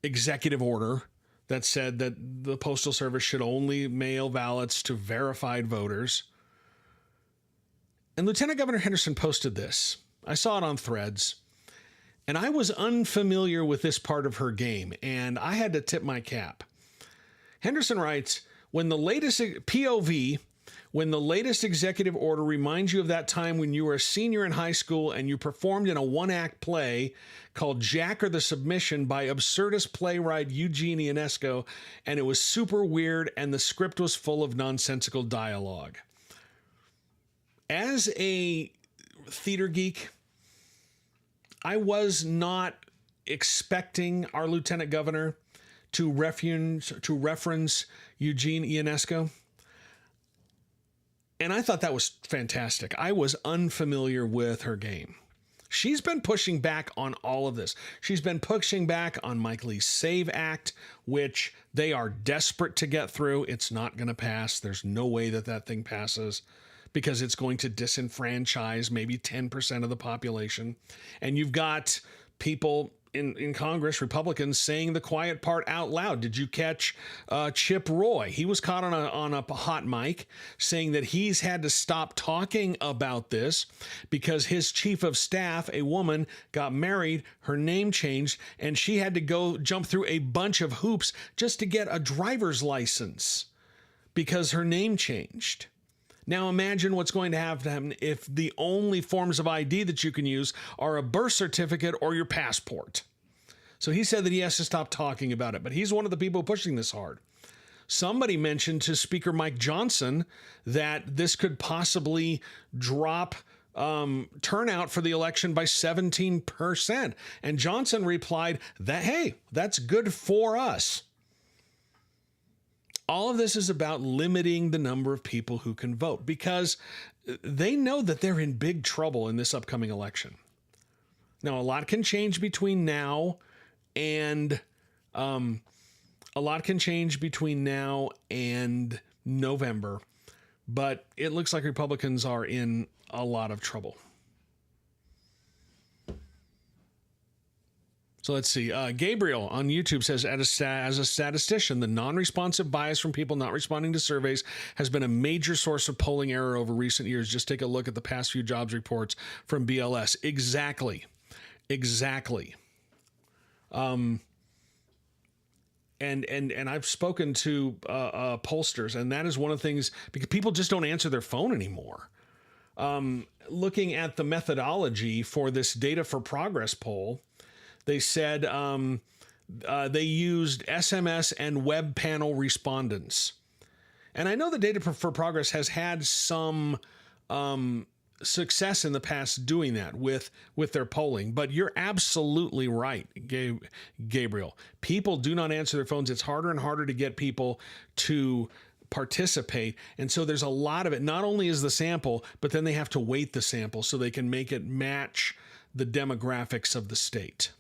executive order that said that the Postal Service should only mail ballots to verified voters. And Lieutenant Governor Henderson posted this. I saw it on Threads. And I was unfamiliar with this part of her game, and I had to tip my cap. Henderson writes, when the latest executive order reminds you of that time when you were a senior in high school and you performed in a one-act play called Jack or the Submission by absurdist playwright Eugene Ionesco, and it was super weird and the script was full of nonsensical dialogue. As a theater geek, I was not expecting our lieutenant governor to reference Eugene Ionesco. And I thought that was fantastic. I was unfamiliar with her game. She's been pushing back on all of this. She's been pushing back on Mike Lee's SAVE Act, which they are desperate to get through. It's not going to pass. There's no way that thing passes, because it's going to disenfranchise maybe 10% of the population. And you've got people in Congress, Republicans, saying the quiet part out loud. Did you catch Chip Roy? He was caught on a hot mic saying that he's had to stop talking about this because his chief of staff, a woman, got married, her name changed, and she had to go jump through a bunch of hoops just to get a driver's license because her name changed. Now imagine what's going to happen if the only forms of ID that you can use are a birth certificate or your passport. So he said that he has to stop talking about it, but he's one of the people pushing this hard. Somebody mentioned to Speaker Mike Johnson that this could possibly drop turnout for the election by 17%. And Johnson replied that, hey, that's good for us. All of this is about limiting the number of people who can vote because they know that they're in big trouble in this upcoming election. Now, a lot can change between now and November, but it looks like Republicans are in a lot of trouble. So let's see. Gabriel on YouTube says, as a statistician, the non-responsive bias from people not responding to surveys has been a major source of polling error over recent years. Just take a look at the past few jobs reports from BLS. Exactly. And I've spoken to pollsters, and that is one of the things, because people just don't answer their phone anymore. Looking at the methodology for this Data for Progress poll, they said they used SMS and web panel respondents. And I know the Data for Progress has had some success in the past doing that with their polling. But you're absolutely right, Gabriel. People do not answer their phones. It's harder and harder to get people to participate. And so there's a lot of it. Not only is the sample, but then they have to weight the sample so they can make it match the demographics of the state.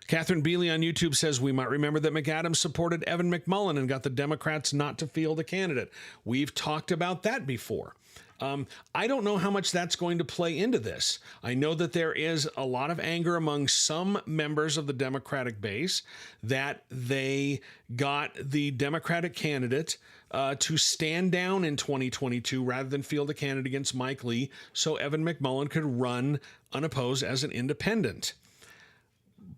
Catherine Bealey on YouTube says, we might remember that McAdams supported Evan McMullin and got the Democrats not to field a candidate. We've talked about that before. I don't know how much that's going to play into this. I know that there is a lot of anger among some members of the Democratic base that they got the Democratic candidate to stand down in 2022 rather than field a candidate against Mike Lee so Evan McMullin could run unopposed as an independent.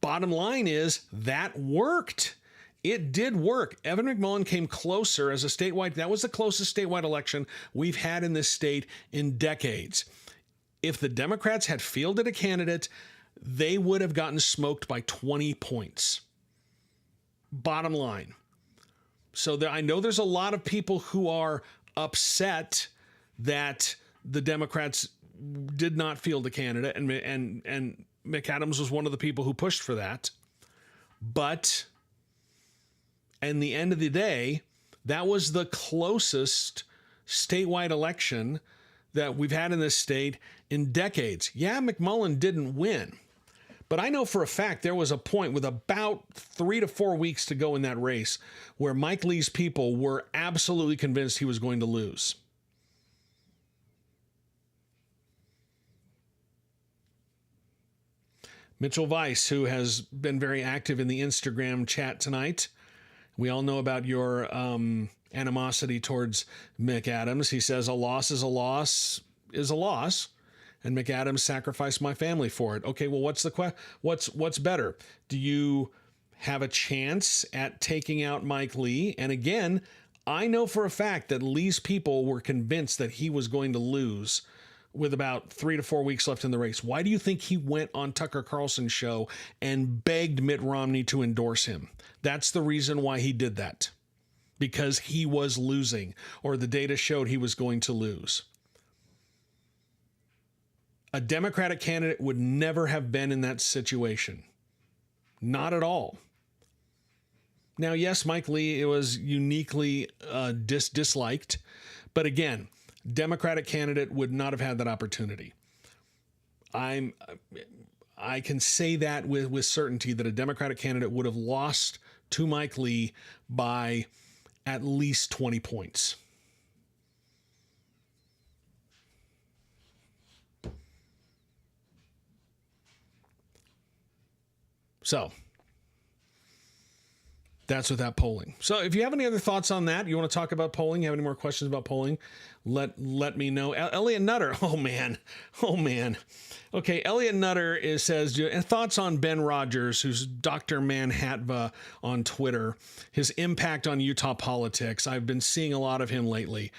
Bottom line is that worked. It did work. Evan McMullin came closer as a statewide. That was the closest statewide election we've had in this state in decades. If the Democrats had fielded a candidate, they would have gotten smoked by 20 points. Bottom line. So I know there's a lot of people who are upset that the Democrats did not field a candidate, and McAdams was one of the people who pushed for that. But in the end of the day, that was the closest statewide election that we've had in this state in decades. Yeah, McMullin didn't win, but I know for a fact there was a point with about 3 to 4 weeks to go in that race where Mike Lee's people were absolutely convinced he was going to lose. Mitchell Weiss, who has been very active in the Instagram chat tonight. We all know about your animosity towards McAdams. He says a loss is a loss is a loss, and McAdams sacrificed my family for it. Okay, well, what's better? Do you have a chance at taking out Mike Lee? And again, I know for a fact that Lee's people were convinced that he was going to lose with about 3 to 4 weeks left in the race. Why do you think he went on Tucker Carlson's show and begged Mitt Romney to endorse him? That's the reason why he did that. Because he was losing, or the data showed he was going to lose. A Democratic candidate would never have been in that situation. Not at all. Now, yes, Mike Lee, it was uniquely disliked. But again, Democratic candidate would not have had that opportunity. I can say that with certainty that a Democratic candidate would have lost to Mike Lee by at least 20 points. So that's with that polling. So if you have any other thoughts on that, you want to talk about polling, you have any more questions about polling, let me know. Elliot Nutter. Oh man. Okay. Elliot Nutter says, thoughts on Ben Rogers, who's Dr. Manhatva on Twitter, his impact on Utah politics. I've been seeing a lot of him lately.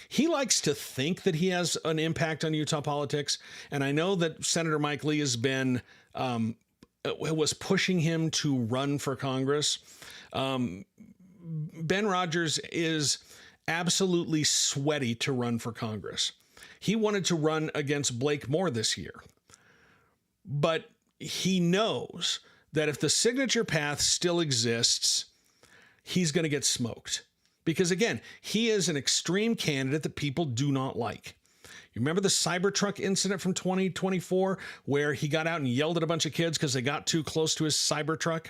He likes to think that he has an impact on Utah politics. And I know that Senator Mike Lee has been, was pushing him to run for Congress. Ben Rogers is absolutely sweaty to run for Congress. He wanted to run against Blake Moore this year, but he knows that if the signature path still exists, he's going to get smoked because, again, he is an extreme candidate that people do not like. You remember the Cybertruck incident from 2024 where he got out and yelled at a bunch of kids because they got too close to his Cybertruck?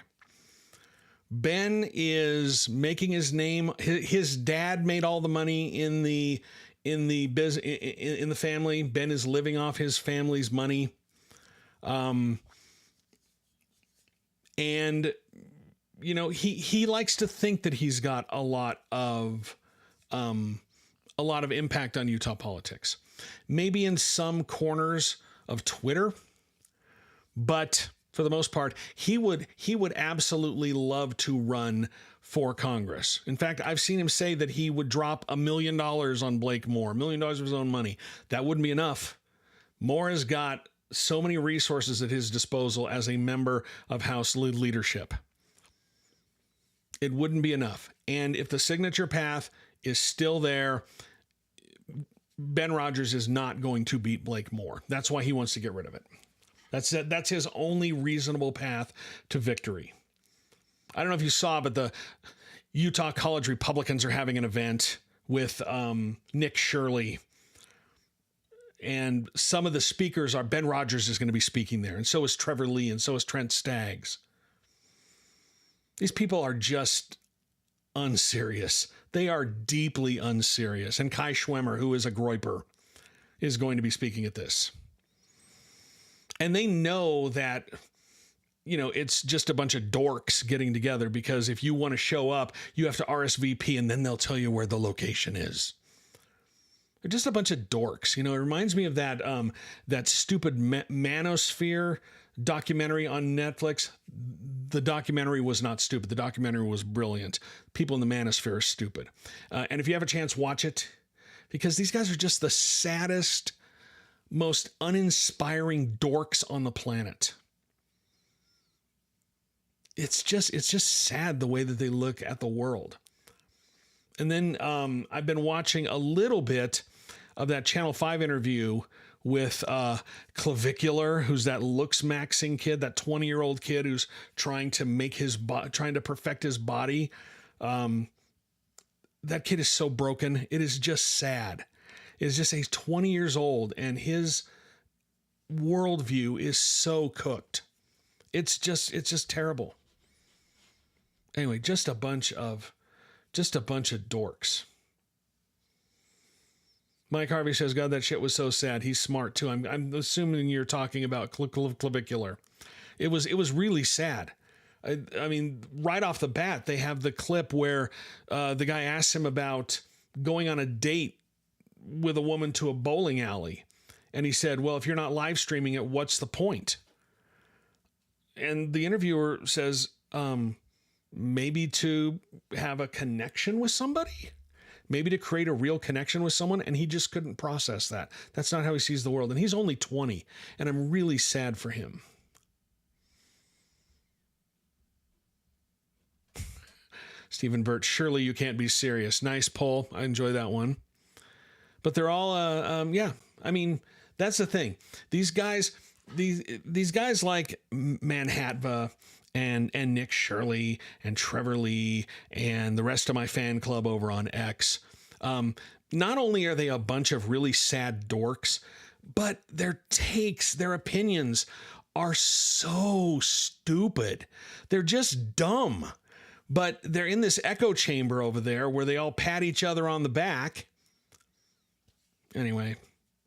Ben is making his name. His dad made all the money in the family. Ben is living off his family's money. And you know, he likes to think that he's got a lot of impact on Utah politics. Maybe in some corners of Twitter, but for the most part, he would absolutely love to run for Congress. In fact, I've seen him say that he would drop $1 million on Blake Moore, $1 million of his own money. That wouldn't be enough. Moore has got so many resources at his disposal as a member of House leadership. It wouldn't be enough. And if the signature path is still there, Ben Rogers is not going to beat Blake Moore. That's why he wants to get rid of it. That's it. That's his only reasonable path to victory. I don't know if you saw, but the Utah College Republicans are having an event with Nick Shirley. And some of the speakers are, Ben Rogers is going to be speaking there. And so is Trevor Lee, and so is Trent Staggs. These people are just unserious. They are deeply unserious. And Kai Schwemmer, who is a Groyper, is going to be speaking at this. And they know that, you know, it's just a bunch of dorks getting together, because if you want to show up, you have to RSVP, and then they'll tell you where the location is. They're just a bunch of dorks. You know, it reminds me of that that stupid Manosphere documentary on Netflix. The documentary was not stupid. The documentary was brilliant. People in the Manosphere are stupid. And if you have a chance, watch it, because these guys are just the saddest, most uninspiring dorks on the planet. It's just sad the way that they look at the world. And then I've been watching a little bit of that Channel 5 interview with Clavicular, who's that looks maxing kid, that 20-year-old kid who's trying to make trying to perfect his body. That kid is so broken. It is just sad. It's just, he's 20 years old and his worldview is so cooked. It's just terrible. Anyway, just a bunch of dorks. Mike Harvey says, God, that shit was so sad. He's smart too. I'm assuming you're talking about Clavicular. It was really sad. I mean, right off the bat, they have the clip where the guy asks him about going on a date with a woman to a bowling alley. And he said, well, if you're not live streaming it, what's the point? And the interviewer says, maybe to have a connection with somebody, maybe to create a real connection with someone. And he just couldn't process that. That's not how he sees the world. And he's only 20. And I'm really sad for him. Stephen Burt, surely you can't be serious. Nice poll. I enjoy that one. But they're all, yeah. I mean, that's the thing. These guys like Manhatva and Nick Shirley and Trevor Lee and the rest of my fan club over on X. Not only are they a bunch of really sad dorks, but their takes, their opinions are so stupid. They're just dumb. But they're in this echo chamber over there where they all pat each other on the back. Anyway,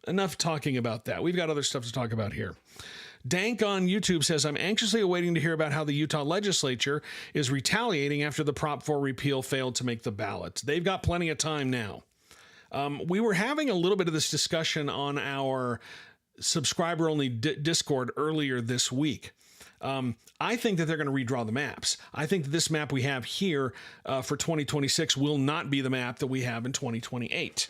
enough talking about that. We've got other stuff to talk about here. Dank on YouTube says, I'm anxiously awaiting to hear about how the Utah legislature is retaliating after the Prop 4 repeal failed to make the ballot. They've got plenty of time now. We were having a little bit of this discussion on our subscriber-only Discord earlier this week. I think that they're going to redraw the maps. I think that this map we have here for 2026 will not be the map that we have in 2028.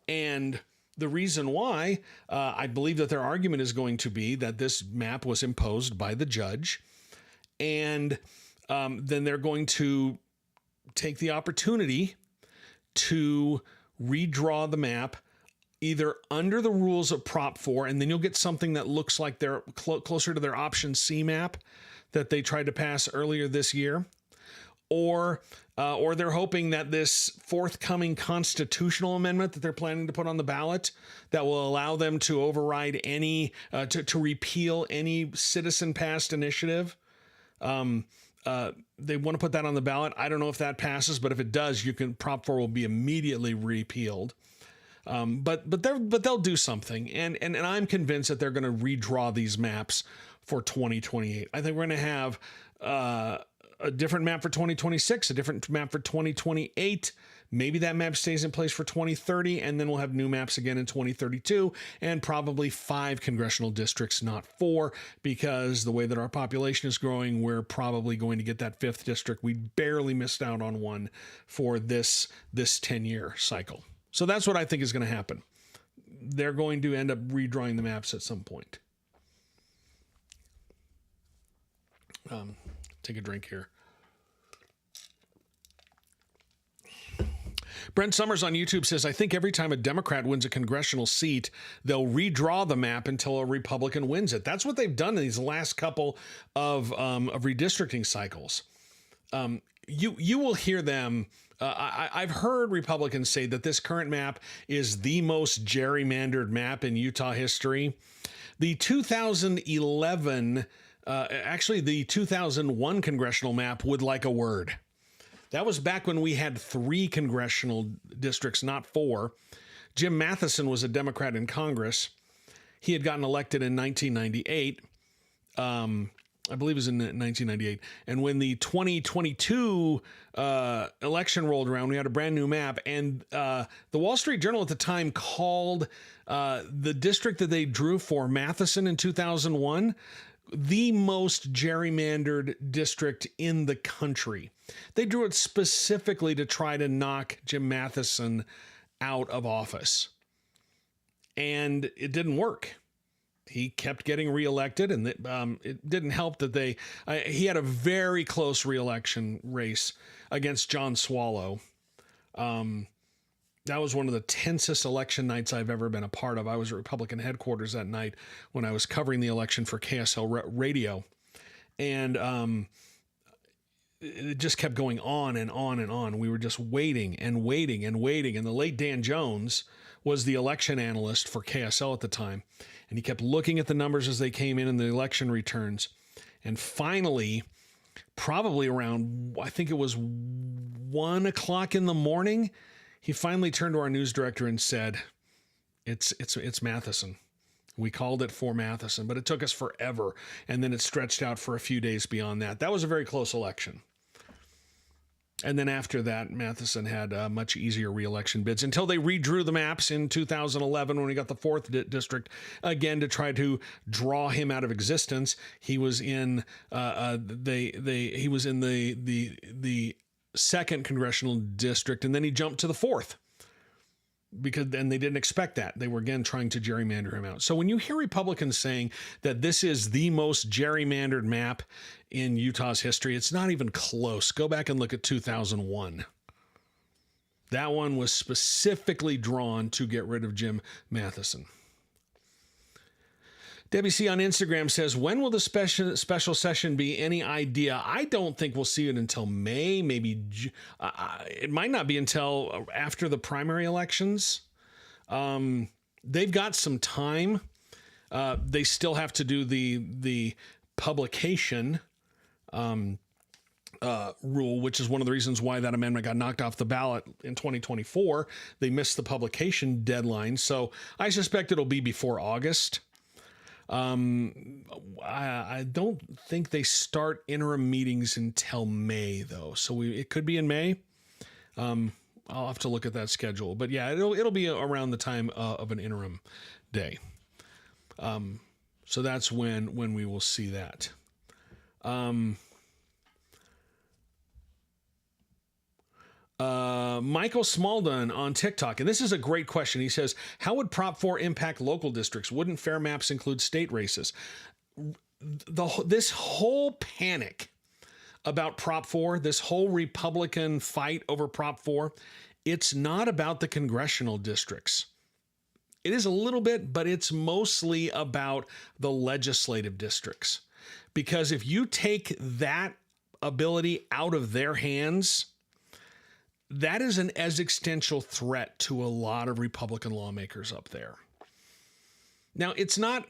And the reason why, I believe that their argument is going to be that this map was imposed by the judge. And then they're going to take the opportunity to redraw the map either under the rules of Prop 4, and then you'll get something that looks like they're closer to their Option C map that they tried to pass earlier this year, or they're hoping that this forthcoming constitutional amendment that they're planning to put on the ballot that will allow them to override any, to repeal any citizen-passed initiative. They want to put that on the ballot. I don't know if that passes, but if it does, Prop 4 will be immediately repealed. But they'll do something, and I'm convinced that they're going to redraw these maps for 2028. I think we're going to have a different map for 2026, a different map for 2028. Maybe that map stays in place for 2030, and then we'll have new maps again in 2032, and probably 5 congressional districts, not 4, because the way that our population is growing, we're probably going to get that 5th district. We barely missed out on one for this 10-year cycle. So that's what I think is going to happen. They're going to end up redrawing the maps at some point. Take a drink here. Brent Summers on YouTube says, I think every time a Democrat wins a congressional seat, they'll redraw the map until a Republican wins it. That's what they've done in these last couple of redistricting cycles. You will hear them. I've heard Republicans say that this current map is the most gerrymandered map in Utah history. The 2011, actually the 2001 congressional map would like a word. That was back when we had 3 congressional districts, not 4. Jim Matheson was a Democrat in Congress. He had gotten elected in 1998. I believe it was in 1998. And when the 2022 election rolled around, we had a brand new map. And the Wall Street Journal at the time called the district that they drew for Matheson in 2001 the most gerrymandered district in the country. They drew it specifically to try to knock Jim Matheson out of office. And it didn't work. He kept getting reelected, and it didn't help that he had a very close reelection race against John Swallow. That was one of the tensest election nights I've ever been a part of. I was at Republican headquarters that night when I was covering the election for KSL Radio. And it just kept going on and on and on. We were just waiting and waiting and waiting. And the late Dan Jones was the election analyst for KSL at the time. And he kept looking at the numbers as they came in the election returns. And finally, probably around, I think it was 1 o'clock in the morning, he finally turned to our news director and said, it's Matheson. We called it for Matheson, but it took us forever. And then it stretched out for a few days beyond that. That was a very close election. And then after that, Matheson had much easier re-election bids until they redrew the maps in 2011 when we got the 4th district again to try to draw him out of existence. He was in he was in the 2nd congressional district, and then he jumped to the 4th. Because then they didn't expect that. They were again trying to gerrymander him out. So when you hear Republicans saying that this is the most gerrymandered map in Utah's history, it's not even close. Go back and look at 2001. That one was specifically drawn to get rid of Jim Matheson. Debbie C. on Instagram says, when will the special session be? Any idea? I don't think we'll see it until May. Maybe it might not be until after the primary elections. They've got some time. They still have to do the publication rule, which is one of the reasons why that amendment got knocked off the ballot in 2024. They missed the publication deadline. So I suspect it'll be before August. I don't think they start interim meetings until May, though. So it could be in May. I'll have to look at that schedule. But yeah, it'll be around the time of an interim day. So that's when we will see that. Michael Smaldon on TikTok, and this is a great question. He says, how would Prop 4 impact local districts? Wouldn't fair maps include state races? This whole panic about Prop 4, this whole Republican fight over Prop 4, it's not about the congressional districts. It is a little bit, but it's mostly about the legislative districts. Because if you take that ability out of their hands, that is an existential threat to a lot of Republican lawmakers up there. Now, it's not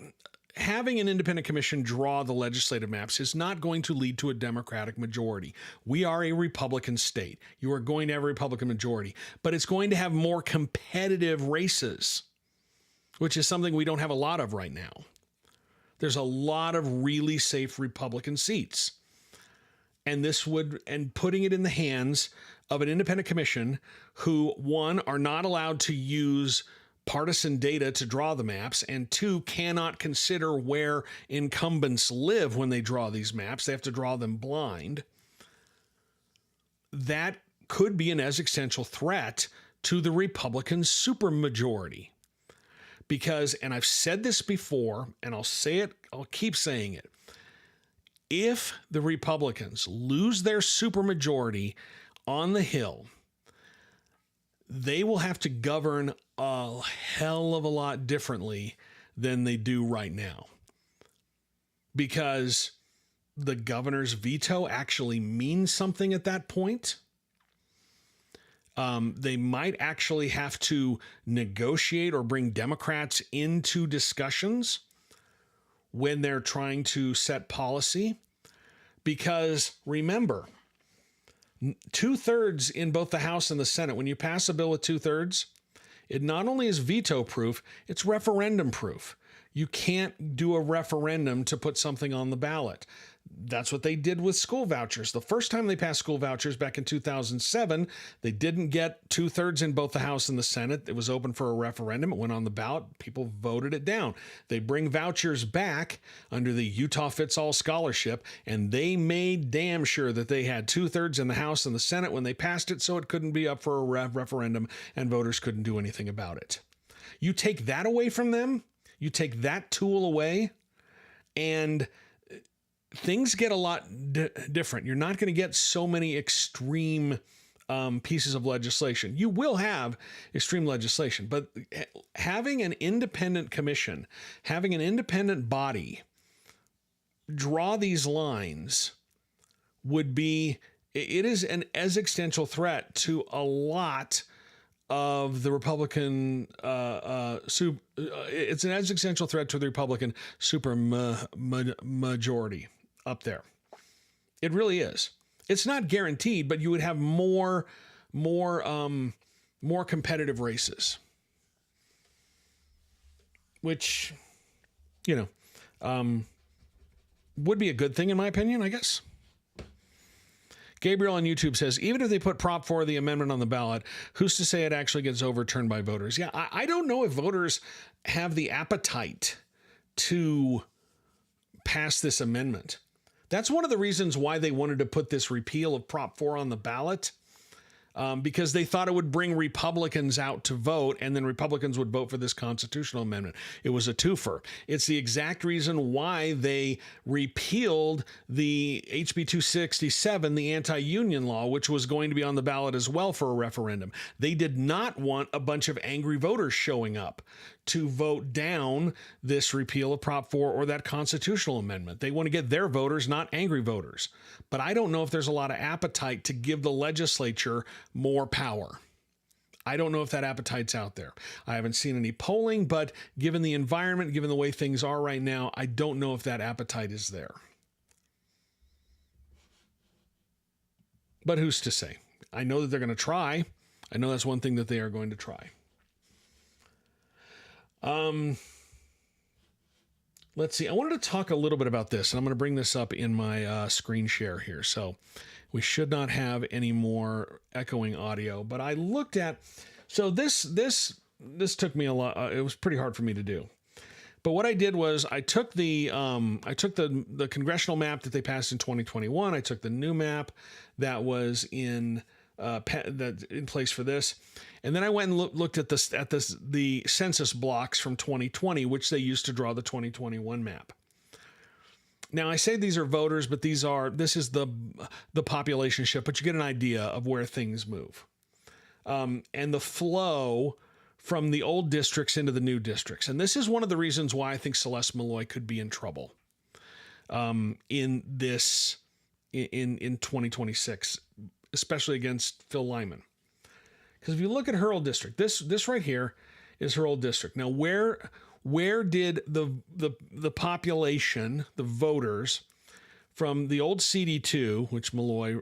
having an independent commission draw the legislative maps is not going to lead to a Democratic majority. We are a Republican state. You are going to have a Republican majority, but it's going to have more competitive races, which is something we don't have a lot of right now. There's a lot of really safe Republican seats. And putting it in the hands of an independent commission who, one, are not allowed to use partisan data to draw the maps, and two, cannot consider where incumbents live when they draw these maps. They have to draw them blind. That could be an existential threat to the Republican supermajority. Because, and I've said this before, and I'll keep saying it, if the Republicans lose their supermajority on the Hill, they will have to govern a hell of a lot differently than they do right now, because the governor's veto actually means something at that point. They might actually have to negotiate or bring Democrats into discussions when they're trying to set policy. Because remember, 2/3 in both the House and the Senate, when you pass a bill with 2/3, it not only is veto proof, it's referendum proof. You can't do a referendum to put something on the ballot. That's what they did with school vouchers. The first time they passed school vouchers back in 2007, they didn't get 2/3 in both the House and the Senate. It was open for a referendum. It went on the ballot. People voted it down. They bring vouchers back under the Utah Fits All Scholarship, and they made damn sure that they had 2/3 in the House and the Senate when they passed it, so it couldn't be up for a referendum and voters couldn't do anything about it. You take that away from them, you take that tool away, and things get a lot different. You're not going to get so many extreme pieces of legislation. You will have extreme legislation, but having an independent commission, having an independent body draw these lines would be, it is an existential threat to a lot of the Republican, it's an existential threat to the Republican super majority up there. It really is. It's not guaranteed, but you would have more competitive races, which, would be a good thing in my opinion, I guess. Gabriel on YouTube says, even if they put Prop 4 of the amendment on the ballot, who's to say it actually gets overturned by voters? Yeah, I don't know if voters have the appetite to pass this amendment. That's one of the reasons why they wanted to put this repeal of Prop 4 on the ballot, because they thought it would bring Republicans out to vote, and then Republicans would vote for this constitutional amendment. It was a twofer. It's the exact reason why they repealed the HB 267, the anti-union law, which was going to be on the ballot as well for a referendum. They did not want a bunch of angry voters showing up to vote down this repeal of Prop 4 or that constitutional amendment. They want to get their voters, not angry voters. But I don't know if there's a lot of appetite to give the legislature more power. I don't know if that appetite's out there. I haven't seen any polling, but given the environment, given the way things are right now, I don't know if that appetite is there. But who's to say? I know that they're going to try. I know that's one thing that they are going to try. Let's see. I wanted to talk a little bit about this, and I'm going to bring this up in my screen share here. So we should not have any more echoing audio, but I looked at, so this took me a lot. It was pretty hard for me to do. But what I did was I took the congressional map that they passed in 2021. I took the new map that was in place for this, and then I went and looked at the census blocks from 2020, which they used to draw the 2021 map. Now I say these are voters, but this is the population shift, but you get an idea of where things move, and the flow from the old districts into the new districts. And this is one of the reasons why I think Celeste Malloy could be in trouble in 2026, especially against Phil Lyman. Because if you look at her old district, this right here is her old district. Now, where did the population, the voters from the old CD2, which Malloy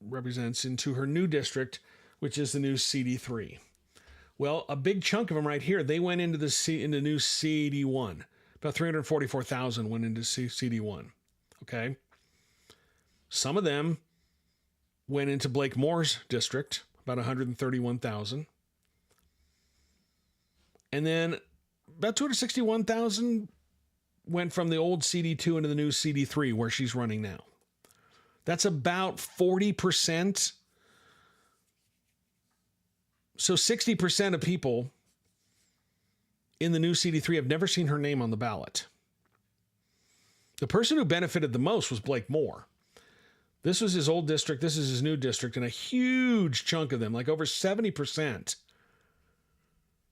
represents, into her new district, which is the new CD3? Well, a big chunk of them right here, they went into new CD1. About 344,000 went into CD1. Okay. Some of them went into Blake Moore's district, about 131,000. And then about 261,000 went from the old CD2 into the new CD3, where she's running now. That's about 40%. So 60% of people in the new CD3 have never seen her name on the ballot. The person who benefited the most was Blake Moore. This was his old district. This is his new district. And a huge chunk of them, like over 70%,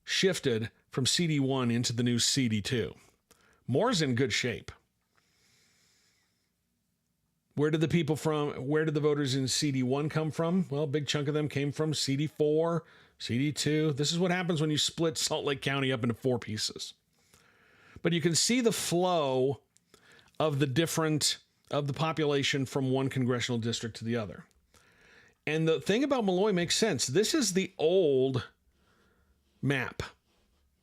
shifted from CD1 into the new CD2. Moore's in good shape. Where did the voters in CD1 come from? Well, a big chunk of them came from CD4, CD2. This is what happens when you split Salt Lake County up into 4 pieces. But you can see the flow of the population from one congressional district to the other. And the thing about Malloy makes sense. This is the old map.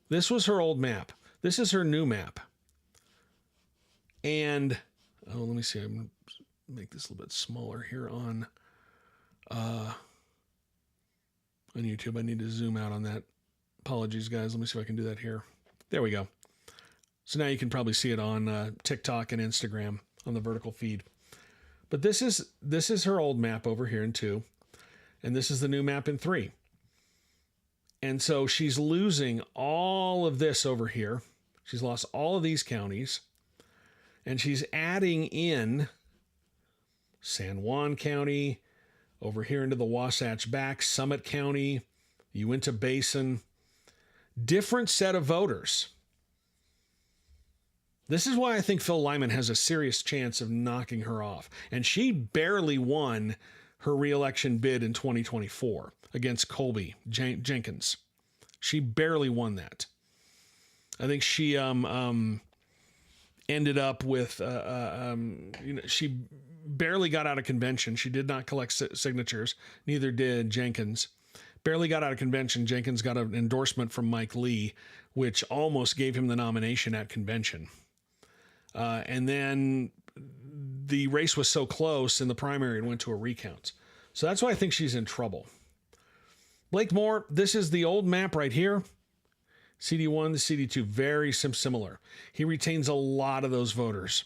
This was her old map. This is her new map. And, let me see. I'm going to make this a little bit smaller here on YouTube. I need to zoom out on that. Apologies, guys. Let me see if I can do that here. There we go. So now you can probably see it on TikTok and Instagram on the vertical feed. But this is her old map over here in 2, and this is the new map in 3. And so she's losing all of this over here. She's lost all of these counties, and she's adding in San Juan County, over here into the Wasatch back, Summit County, Uinta Basin, different set of voters. This is why I think Phil Lyman has a serious chance of knocking her off. And she barely won her reelection bid in 2024 against Colby Jenkins. She barely won that. I think she ended up with, she barely got out of convention. She did not collect signatures. Neither did Jenkins. Barely got out of convention. Jenkins got an endorsement from Mike Lee, which almost gave him the nomination at convention. And then the race was so close in the primary, it went to a recount. So that's why I think she's in trouble. Blake Moore, this is the old map right here. CD1 to CD2, very similar. He retains a lot of those voters.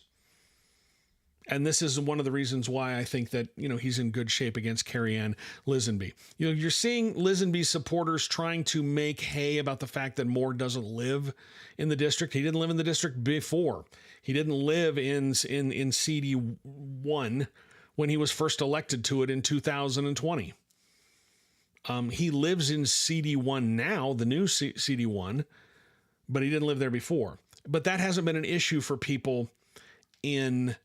And this is one of the reasons why I think that, he's in good shape against Carrie Ann Lisenby. You're seeing Lisenby supporters trying to make hay about the fact that Moore doesn't live in the district. He didn't live in the district before. He didn't live in CD1 when he was first elected to it in 2020. He lives in CD1 now, the new CD1, but he didn't live there before. But that hasn't been an issue for people in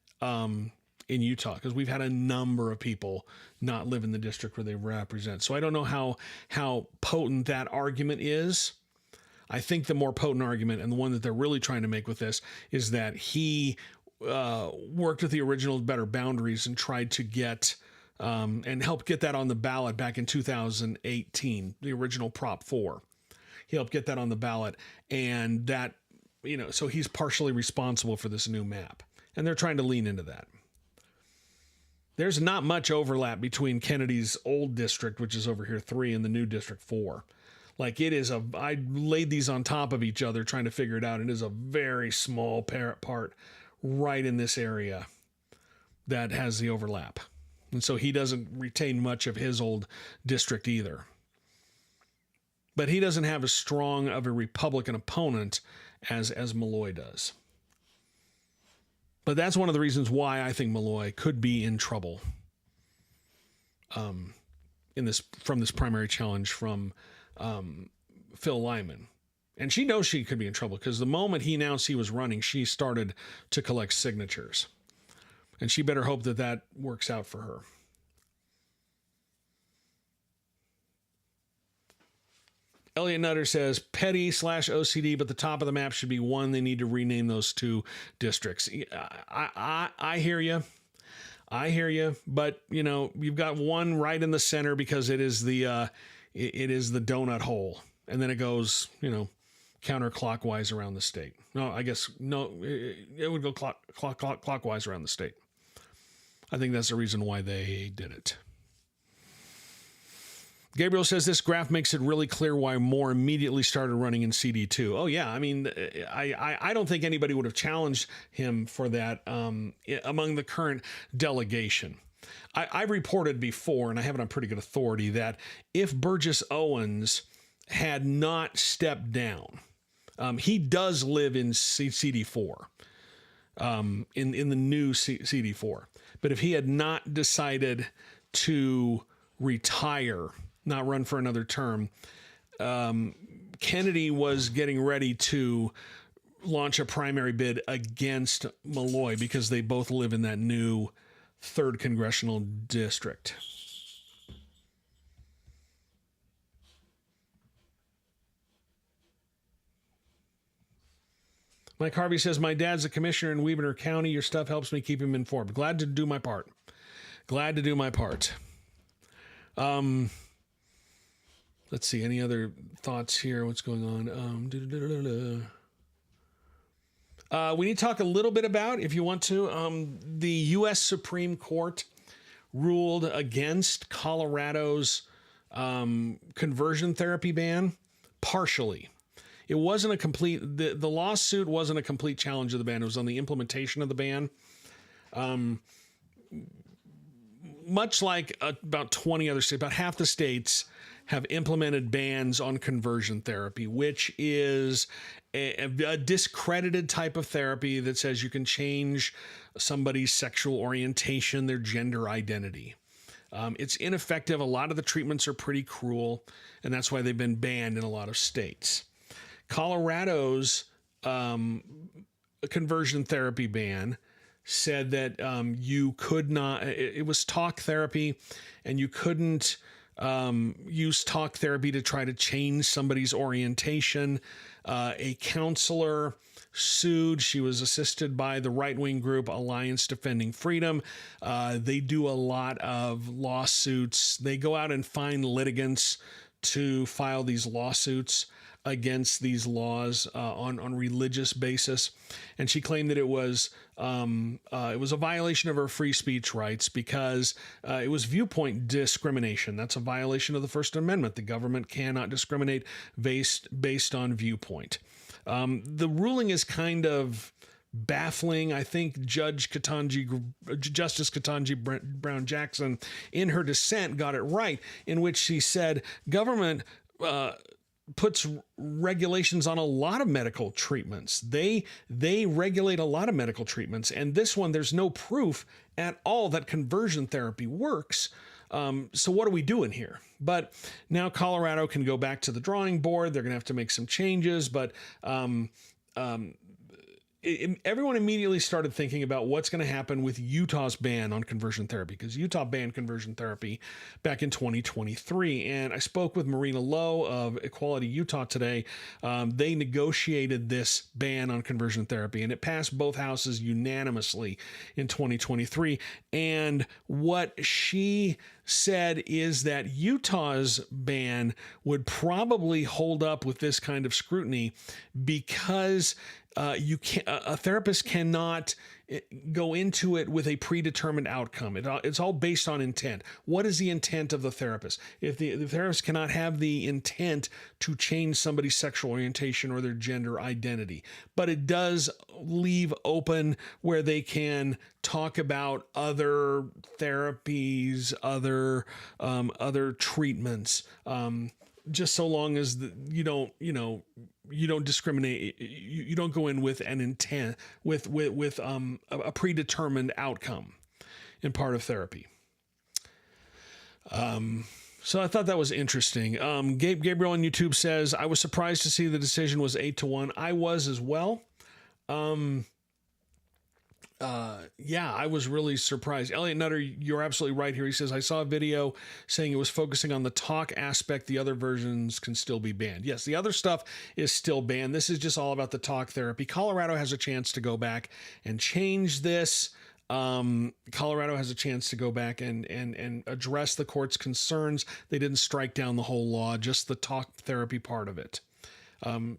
Utah, because we've had a number of people not live in the district where they represent. So I don't know how potent that argument is. I think the more potent argument, and the one that they're really trying to make with this, is that he worked with the original Better Boundaries and tried to get and helped get that on the ballot back in 2018, the original Prop 4. He helped get that on the ballot, and that, so he's partially responsible for this new map. And they're trying to lean into that. There's not much overlap between Kennedy's old district, which is over here 3, and the new district 4. Like I laid these on top of each other trying to figure it out. It is a very small part right in this area that has the overlap. And so he doesn't retain much of his old district either. But he doesn't have as strong of a Republican opponent as Malloy does. But that's one of the reasons why I think Malloy could be in trouble from this primary challenge from Phil Lyman. And she knows she could be in trouble, because the moment he announced he was running, she started to collect signatures. And she better hope that works out for her. Elliot Nutter says, petty/OCD, but the top of the map should be 1. They need to rename those 2 districts. I hear you. I hear you. But, you've got 1 right in the center because it is the donut hole. And then it goes, counterclockwise around the state. No, I guess, no, it would go clockwise around the state. I think that's the reason why they did it. Gabriel says this graph makes it really clear why Moore immediately started running in CD2. Oh, yeah. I mean, I don't think anybody would have challenged him for that among the current delegation. I've reported before, and I have it on pretty good authority, that if Burgess Owens had not stepped down, he does live in CD4. in the new CD4. But if he had not decided to retire, not run for another term, Kennedy was getting ready to launch a primary bid against Malloy because they both live in that new 3rd congressional district. Mike Harvey says, my dad's a commissioner in Weber County. Your stuff helps me keep him informed. Glad to do my part. Glad to do my part. Let's see. Any other thoughts here? What's going on? We need to talk a little bit about, if you want to, the U.S. Supreme Court ruled against Colorado's conversion therapy ban partially. It wasn't a complete, the lawsuit wasn't a complete challenge of the ban. It was on the implementation of the ban. Much like about 20 other states, about half the states have implemented bans on conversion therapy, which is a discredited type of therapy that says you can change somebody's sexual orientation, their gender identity. It's ineffective. A lot of the treatments are pretty cruel, and that's why they've been banned in a lot of states. Colorado's conversion therapy ban said that you could not, it was talk therapy, and you couldn't use talk therapy to try to change somebody's orientation. A counselor sued. She was assisted by the right-wing group Alliance Defending Freedom. They do a lot of lawsuits. They go out and find litigants to file these lawsuits against these laws on religious basis, and she claimed that it was a violation of her free speech rights because it was viewpoint discrimination. That's a violation of the First Amendment. The government cannot discriminate based on viewpoint. The ruling is kind of baffling. I think Justice Ketanji Brown Jackson, in her dissent, got it right, in which she said government puts regulations on a lot of medical treatments. They regulate a lot of medical treatments, and this one, there's no proof at all that conversion therapy works. So what are we doing here? But now Colorado can go back to the drawing board. They're going to have to make some changes, but everyone immediately started thinking about what's going to happen with Utah's ban on conversion therapy, because Utah banned conversion therapy back in 2023. And I spoke with Marina Lowe of Equality Utah today. They negotiated this ban on conversion therapy, and it passed both houses unanimously in 2023. And what she said is that Utah's ban would probably hold up with this kind of scrutiny because a therapist cannot go into it with a predetermined outcome. It's all based on intent. What is the intent of the therapist? If the therapist cannot have the intent to change somebody's sexual orientation or their gender identity, but it does leave open where they can talk about other therapies, other treatments, just so long as you don't discriminate. You don't go in with an intent, with a predetermined outcome in part of therapy. So I thought that was interesting. Gabriel on YouTube says, I was surprised to see the decision was 8-1. I was as well. Yeah, I was really surprised. Elliot Nutter, you're absolutely right here. He says, I saw a video saying it was focusing on the talk aspect. The other versions can still be banned. Yes, the other stuff is still banned. This is just all about the talk therapy. Colorado has a chance to go back and change this. Colorado has a chance to go back and address the court's concerns. They didn't strike down the whole law, just the talk therapy part of it. I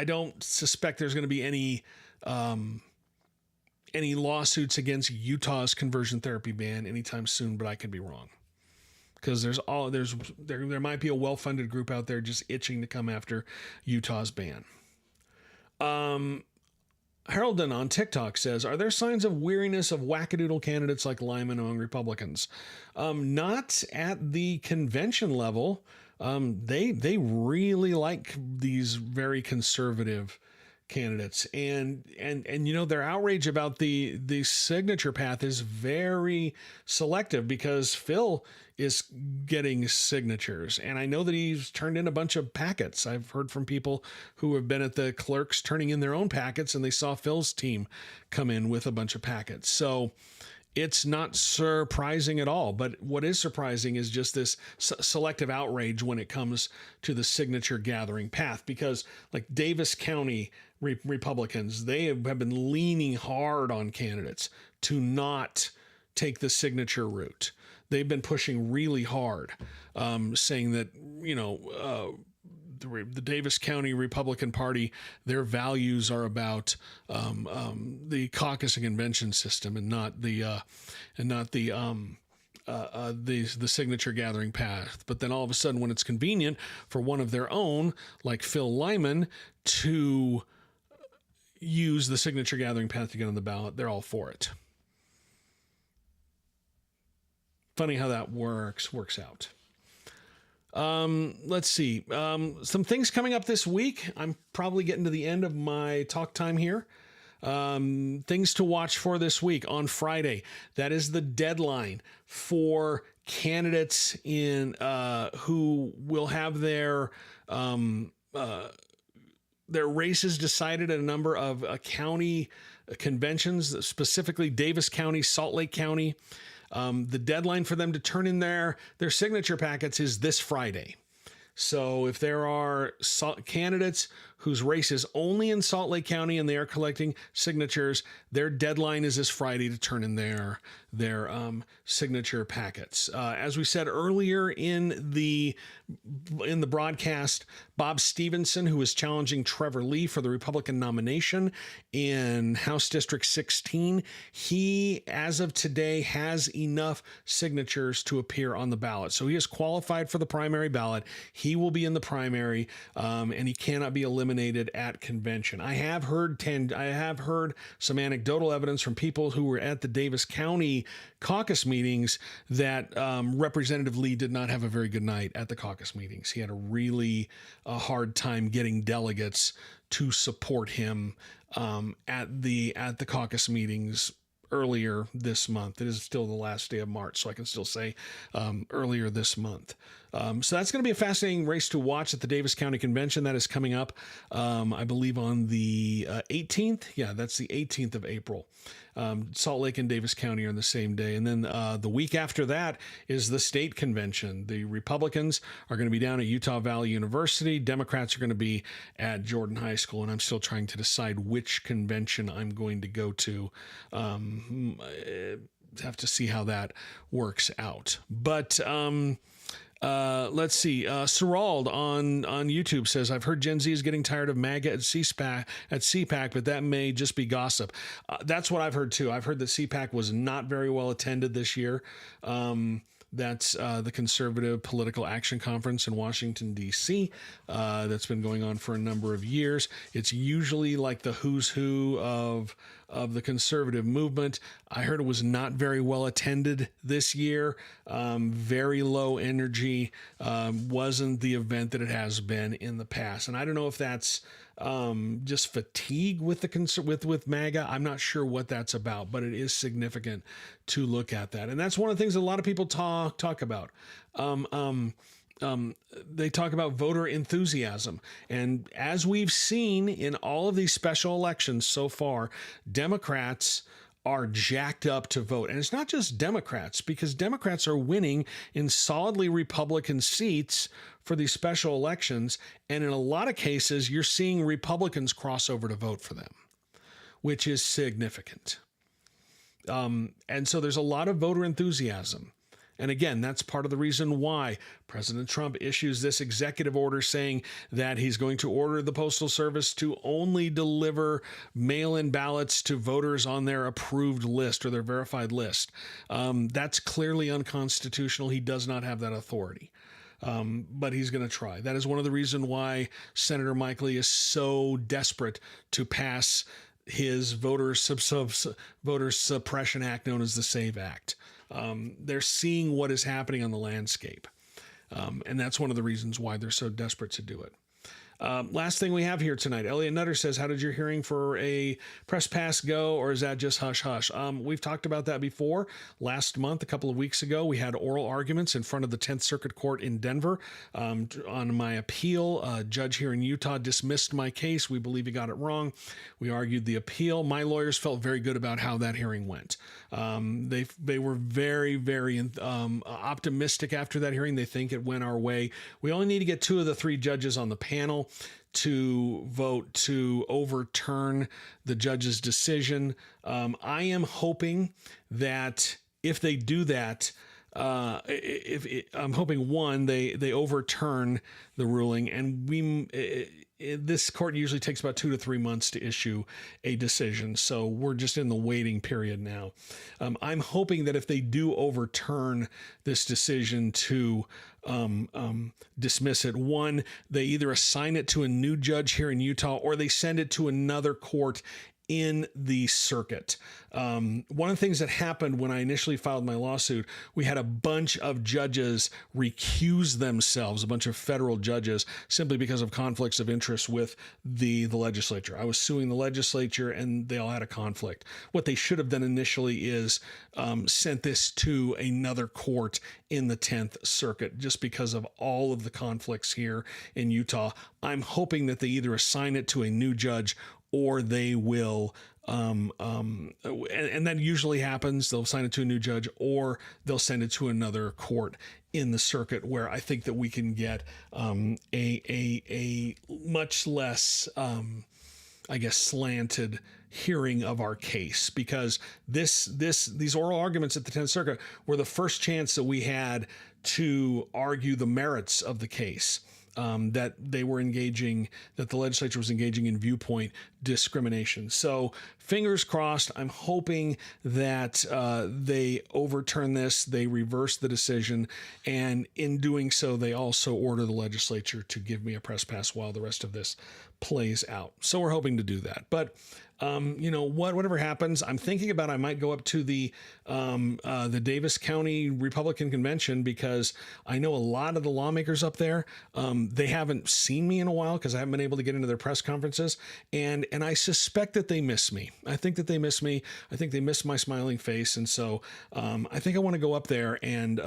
don't suspect there's going to be any lawsuits against Utah's conversion therapy ban anytime soon, but I could be wrong, because there might be a well-funded group out there just itching to come after Utah's ban. Haroldon on TikTok says, are there signs of weariness of wackadoodle candidates like Lyman among Republicans? Not at the convention level. They really like these very conservative candidates, and their outrage about the signature path is very selective because Phil is getting signatures, and I know that he's turned in a bunch of packets. I've heard from people who have been at the clerks turning in their own packets, and they saw Phil's team come in with a bunch of packets. So it's not surprising at all. But what is surprising is just this selective outrage when it comes to the signature gathering path, because like Davis County Republicans, they have been leaning hard on candidates to not take the signature route. They've been pushing really hard, saying that, the Davis County Republican Party, their values are about the caucus and convention system, and not the signature gathering path. But then all of a sudden, when it's convenient for one of their own, like Phil Lyman, to use the signature gathering path to get on the ballot, they're all for it. Funny how that works out. Let's see. Some things coming up this week. I'm probably getting to the end of my talk time here. Things to watch for this week on Friday. That is the deadline for candidates in who will have their races decided at a number of county conventions, specifically Davis County, Salt Lake County. The deadline for them to turn in their signature packets is this Friday. So if there are candidates whose race is only in Salt Lake County and they are collecting signatures, their deadline is this Friday to turn in their signature packets. As we said earlier in the broadcast, Bob Stevenson, who is challenging Trevor Lee for the Republican nomination in House District 16, he, as of today, has enough signatures to appear on the ballot. So he is qualified for the primary ballot. He will be in the primary, and he cannot be eliminated at convention. I have heard some anecdotal evidence from people who were at the Davis County caucus meetings that Representative Lee did not have a very good night at the caucus meetings. He had a really hard time getting delegates to support him at the caucus meetings earlier this month. It is still the last day of March, so I can still say earlier this month. So that's going to be a fascinating race to watch at the Davis County Convention. That is coming up, I believe, on the 18th. Yeah, that's the 18th of April. Salt Lake and Davis County are on the same day. And then the week after that is the state convention. The Republicans are going to be down at Utah Valley University. Democrats are going to be at Jordan High School. And I'm still trying to decide which convention I'm going to go to. Have to see how that works out. But let's see. Serald on YouTube says, I've heard Gen Z is getting tired of MAGA at CPAC, but that may just be gossip. That's what I've heard too. I've heard that CPAC was not very well attended this year. That's the Conservative Political Action Conference in Washington, D.C. That's been going on for a number of years. It's usually like the who's who of the conservative movement. I heard it was not very well attended this year. Very low energy. Wasn't the event that it has been in the past. And I don't know if that's just fatigue with with MAGA. I'm not sure what that's about, but it is significant to look at that. And that's one of the things that a lot of people talk about. They talk about voter enthusiasm. And as we've seen in all of these special elections so far, Democrats are jacked up to vote. And it's not just Democrats, because Democrats are winning in solidly Republican seats for these special elections. And in a lot of cases, you're seeing Republicans cross over to vote for them, which is significant. And so there's a lot of voter enthusiasm. And again, that's part of the reason why President Trump issues this executive order saying that he's going to order the Postal Service to only deliver mail-in ballots to voters on their approved list or their verified list. That's clearly unconstitutional. He does not have that authority. But he's going to try. That is one of the reasons why Senator Mike Lee is so desperate to pass his voter suppression act known as the SAVE Act. They're seeing what is happening on the landscape. And that's one of the reasons why they're so desperate to do it. Last thing we have here tonight, Elliot Nutter says, how did your hearing for a press pass go, or is that just hush hush? We've talked about that before. Last month, a couple of weeks ago, we had oral arguments in front of the 10th Circuit Court in Denver on my appeal. A judge here in Utah dismissed my case. We believe he got it wrong. We argued the appeal. My lawyers felt very good about how that hearing went. They were very, very optimistic after that hearing. They think it went our way. We only need to get 2 of the 3 judges on the panel to vote to overturn the judge's decision. I am hoping that if they do that, I'm hoping, one, they overturn the ruling, and this court usually takes about 2 to 3 months to issue a decision. So we're just in the waiting period now. I'm hoping that if they do overturn this decision to dismiss it, one, they either assign it to a new judge here in Utah, or they send it to another court in the circuit. One of the things that happened when I initially filed my lawsuit, we had a bunch of judges recuse themselves, a bunch of federal judges, simply because of conflicts of interest with the legislature. I was suing the legislature and they all had a conflict. What they should have done initially is sent this to another court in the 10th Circuit, just because of all of the conflicts here in Utah. I'm hoping that they either assign it to a new judge, or they will, and that usually happens. They'll assign it to a new judge, or they'll send it to another court in the circuit, where I think that we can get a much less, slanted hearing of our case, because these oral arguments at the 10th Circuit were the first chance that we had to argue the merits of the case. That the legislature was engaging in viewpoint discrimination. So fingers crossed. I'm hoping that they overturn this, they reverse the decision, and in doing so, they also order the legislature to give me a press pass while the rest of this plays out. So we're hoping to do that. But whatever happens, I'm thinking about I might go up to the Davis County Republican Convention, because I know a lot of the lawmakers up there. They haven't seen me in a while because I haven't been able to get into their press conferences, and I suspect that they miss me. I think that they miss me. I think they miss my smiling face, and so I think I want to go up there and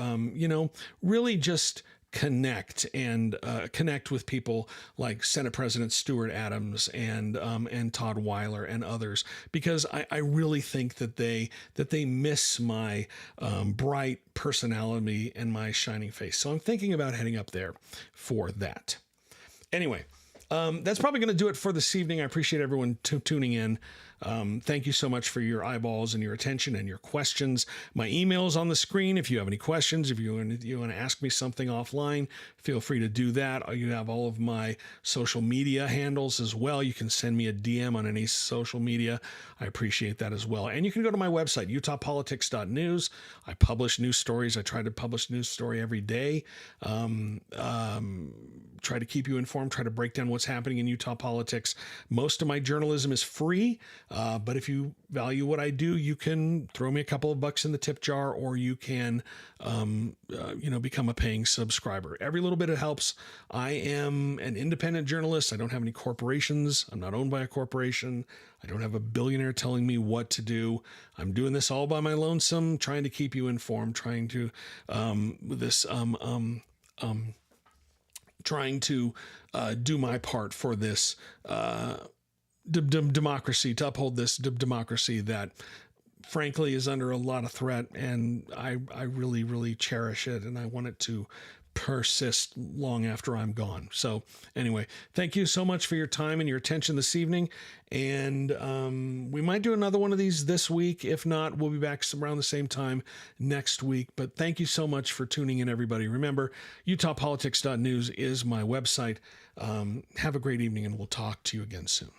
really just connect with people like Senate President Stuart Adams and Todd Weiler and others, because I really think that they miss my bright personality and my shining face. So I'm thinking about heading up there for that. Anyway, that's probably going to do it for this evening. I appreciate everyone tuning in. Thank you so much for your eyeballs and your attention and your questions. My email is on the screen. If you have any questions, if you want to ask me something offline, feel free to do that. You have all of my social media handles as well. You can send me a DM on any social media. I appreciate that as well. And you can go to my website, utahpolitics.news. I publish news stories. I try to publish news story every day. Try to keep you informed, try to break down what's happening in Utah politics. Most of my journalism is free, but if you value what I do, you can throw me a couple of bucks in the tip jar, or you can, become a paying subscriber. Every little bit it helps. I am an independent journalist. I don't have any corporations. I'm not owned by a corporation. I don't have a billionaire telling me what to do. I'm doing this all by my lonesome, trying to keep you informed, trying to do my part for this democracy, to uphold this democracy that frankly is under a lot of threat, and I really, really cherish it, and I want it to persist long after I'm gone. So anyway, thank you so much for your time and your attention this evening, and we might do another one of these this week. If not, we'll be back around the same time next week. But thank you so much for tuning in, everybody. Remember, utahpolitics.news is my website. Have a great evening, and we'll talk to you again soon.